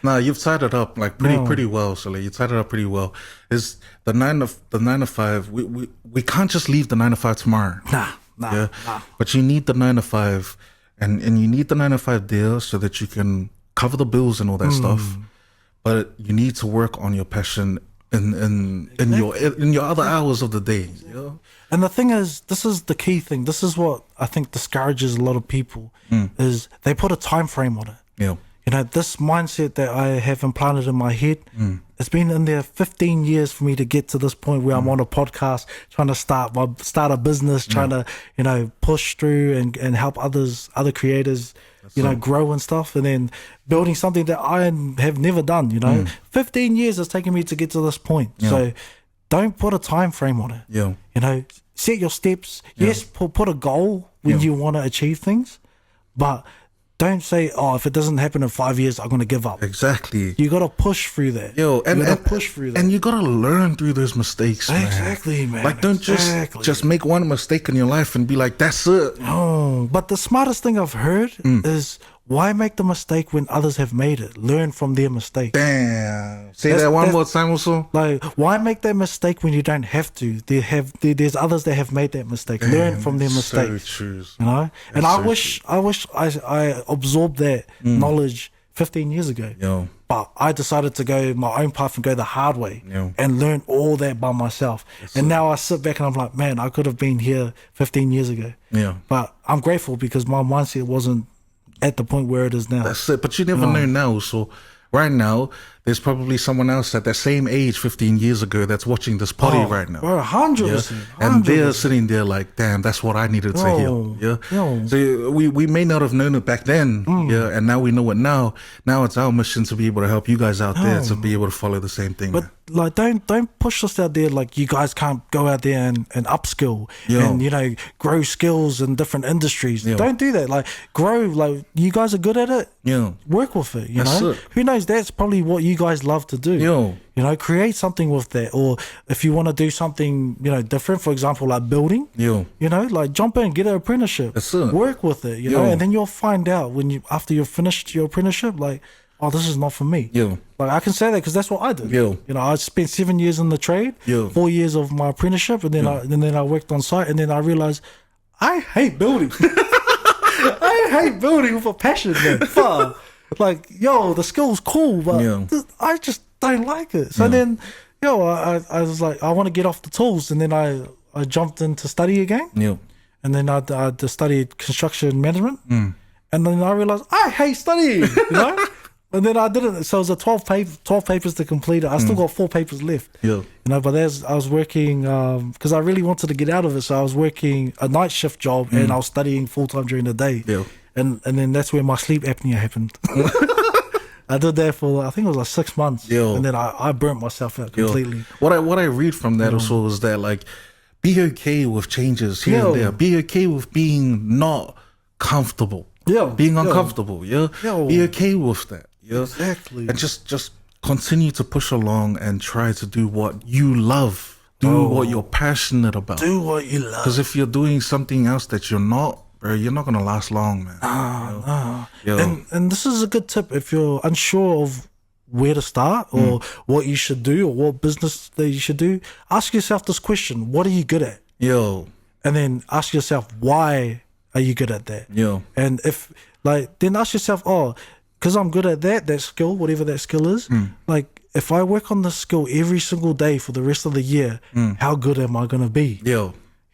Nah, you've tied it up like pretty well, Sully. You tied it up pretty well. Is the 9 to 5? We can't just leave the 9 to 5 tomorrow. Nah. But you need the 9 to 5, and you need the 9 to 5 there so that you can cover the bills and all that stuff. But you need to work on your passion in your other hours of the day. And the thing is, this is the key thing. This is what I think discourages a lot of people is they put a time frame on it. This mindset that I have implanted in my head, it's been in there 15 years for me to get to this point where I'm on a podcast, trying to start a business, trying to push through and help other creators grow and stuff, and then building something that I have never done. 15 years it's taken me to get to this point. So don't put a time frame on it. Set your steps. Yes, put a goal when you want to achieve things, but don't say, if it doesn't happen in 5 years, I'm going to give up. Exactly. You got to push through that. And you got to learn through those mistakes, man. Exactly, man. Like, don't just make one mistake in your life and be like, that's it. No, but the smartest thing I've heard is, why make the mistake when others have made it? Learn from their mistake. Damn. Say that one more time also. Like, why make that mistake when you don't have to? There's others that have made that mistake. Learn from their mistakes. So true. And I wish I absorbed that knowledge 15 years ago. But I decided to go my own path and go the hard way and learn all that by myself. And now I sit back and I'm like, man, I could have been here 15 years ago. But I'm grateful because my mindset wasn't at the point where it is now. That's it. But you never know now. So right now, there's probably someone else at that same age 15 years ago that's watching this potty right now. 100%. And they're sitting there like, damn, that's what I needed to hear. So we may not have known it back then. And now we know it now. Now it's our mission to be able to help you guys out there to be able to follow the same thing. But like, don't push us out there like you guys can't go out there and upskill and grow skills in different industries. Don't do that. Like, grow. Like, you guys are good at it. Work with it. Who knows? That's probably what you guys love to do. Create something with that. Or if you want to do something different, for example, like building, like jump in, get an apprenticeship. That's it. Work with it. And then you'll find out after you've finished your apprenticeship, like, oh, this is not for me. Like, I can say that because that's what I did. I spent 7 years in the trade, 4 years of my apprenticeship, and then I worked on site, and then I realized I hate building. I hate building with a passion, man. Fuck. Like, the skill's cool, but I just don't like it. So then, I was like, I want to get off the tools, and then I jumped into study again. And then I studied construction management, and then I realized I hate studying. And then I didn't. So it was 12 papers to complete it. I still got 4 papers left. But I was working because I really wanted to get out of it. So I was working a night shift job and I was studying full time during the day. And then that's where my sleep apnea happened. I did that for I think it was like 6 months. And then I burnt myself out completely. What I read from that also is that, like, be okay with changes here and there. Be okay with being not comfortable. Being uncomfortable. Be okay with that. Exactly. And just continue to push along and try to do what you love. Do what you're passionate about. Do what you love. Because if you're doing something else that you're not, bro, you're not going to last long, man. And this is a good tip if you're unsure of where to start or what you should do or what business that you should do. Ask yourself this question. What are you good at? And then ask yourself, why are you good at that? And if, like, then ask yourself, because I'm good at that skill, whatever that skill is, like, if I work on this skill every single day for the rest of the year, how good am I going to be?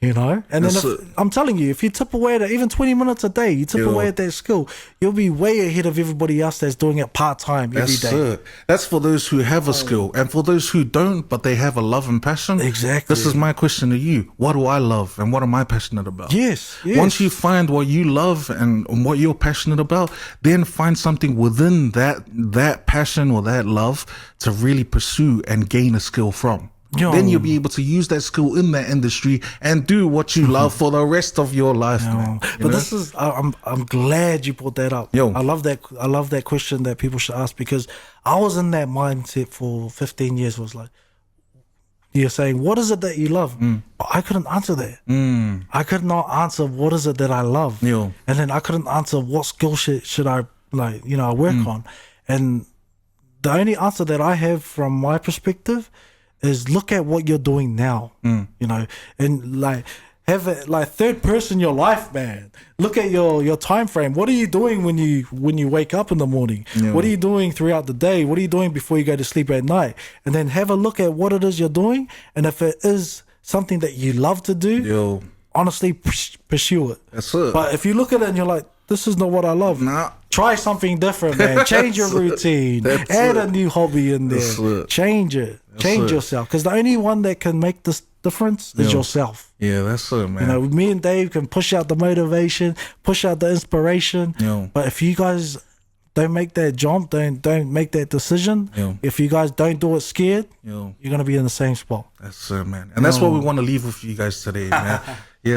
You know, and then I'm telling you, if you tip away at it, even 20 minutes a day, you tip away at that skill, you'll be way ahead of everybody else that's doing it part-time every day. That's for those who have a skill, and for those who don't, but they have a love and passion. Exactly. This is my question to you. What do I love and what am I passionate about? Yes. Once you find what you love and what you're passionate about, then find something within that passion or that love to really pursue and gain a skill from. Then you'll be able to use that skill in that industry and do what you love for the rest of your life, man. But this is, I'm glad you brought that up. I love that question that people should ask, because I was in that mindset for 15 years. Was like, you're saying, what is it that you love? But I couldn't answer that. I could not answer what is it that I love. And then I couldn't answer what skill should I work on. And the only answer that I have from my perspective is look at what you're doing now, you know, and like have it like third person your life, man. Look at your time frame. What are you doing when you wake up in the morning? What are you doing throughout the day? What are you doing before you go to sleep at night? And then have a look at what it is you're doing, and if it is something that you love to do, honestly pursue it. That's it. But if you look at it and you're like, this is not what I love. Try something different, man. Change your routine. Add a new hobby in there. Change it. Change yourself. Because the only one that can make this difference is yourself. Yeah, that's it, man. You know, me and Dave can push out the motivation, push out the inspiration. But if you guys don't make that jump, don't make that decision, if you guys don't do it scared, you're going to be in the same spot. That's it, man. And that's what we want to leave with you guys today, man.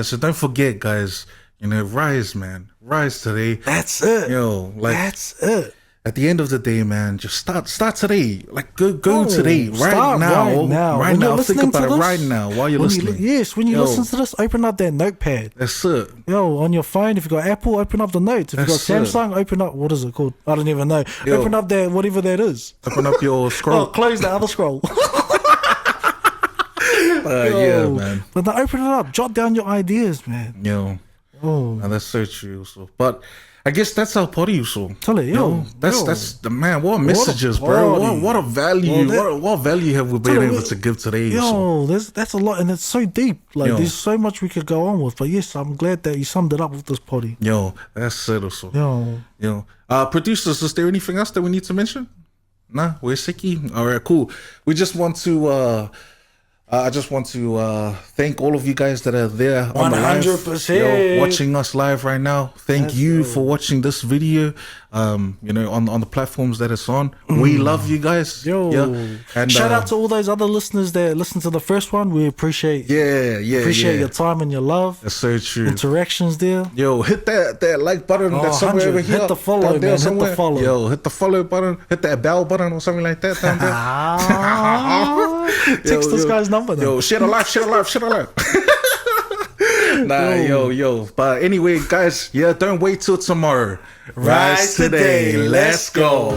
So don't forget, guys. You know, rise, man. Rise today. That's it. That's it. At the end of the day, man, just start today. Like go today, right now. Right now. Think about it right now while you're listening. When you listen to this, open up that notepad. That's it. On your phone, if you got Apple, open up the notes. If you got Samsung, open up, what is it called? I don't even know. Open up that, whatever that is. Open up your scroll. Close the other scroll. Yeah, man. But then open it up. Jot down your ideas, man. And that's so true, also. But I guess that's our party, also. Tell it, that's the man. What messages, bro? What a value. What value have we been able to give today? That's a lot, and it's so deep. Like there's so much we could go on with. But yes, I'm glad that you summed it up with this party. That's it, also. Producers, is there anything else that we need to mention? Nah, we're sicky. All right, cool. We just want to. I just want to thank all of you guys that are there on the live, 100%. watching us live right now. Thank you for watching this video. On the platforms that it's on. We love you guys. And shout out to all those other listeners that listened to the first one. We appreciate your time and your love. That's so true. Interactions there. Hit that like button that's somewhere over here. Hit the follow, man. Hit the follow. Hit the follow button. Hit that bell button or something like that down there. Text this guy's number though. Share the life. But anyway, guys, don't wait till tomorrow. Rise today. Let's go.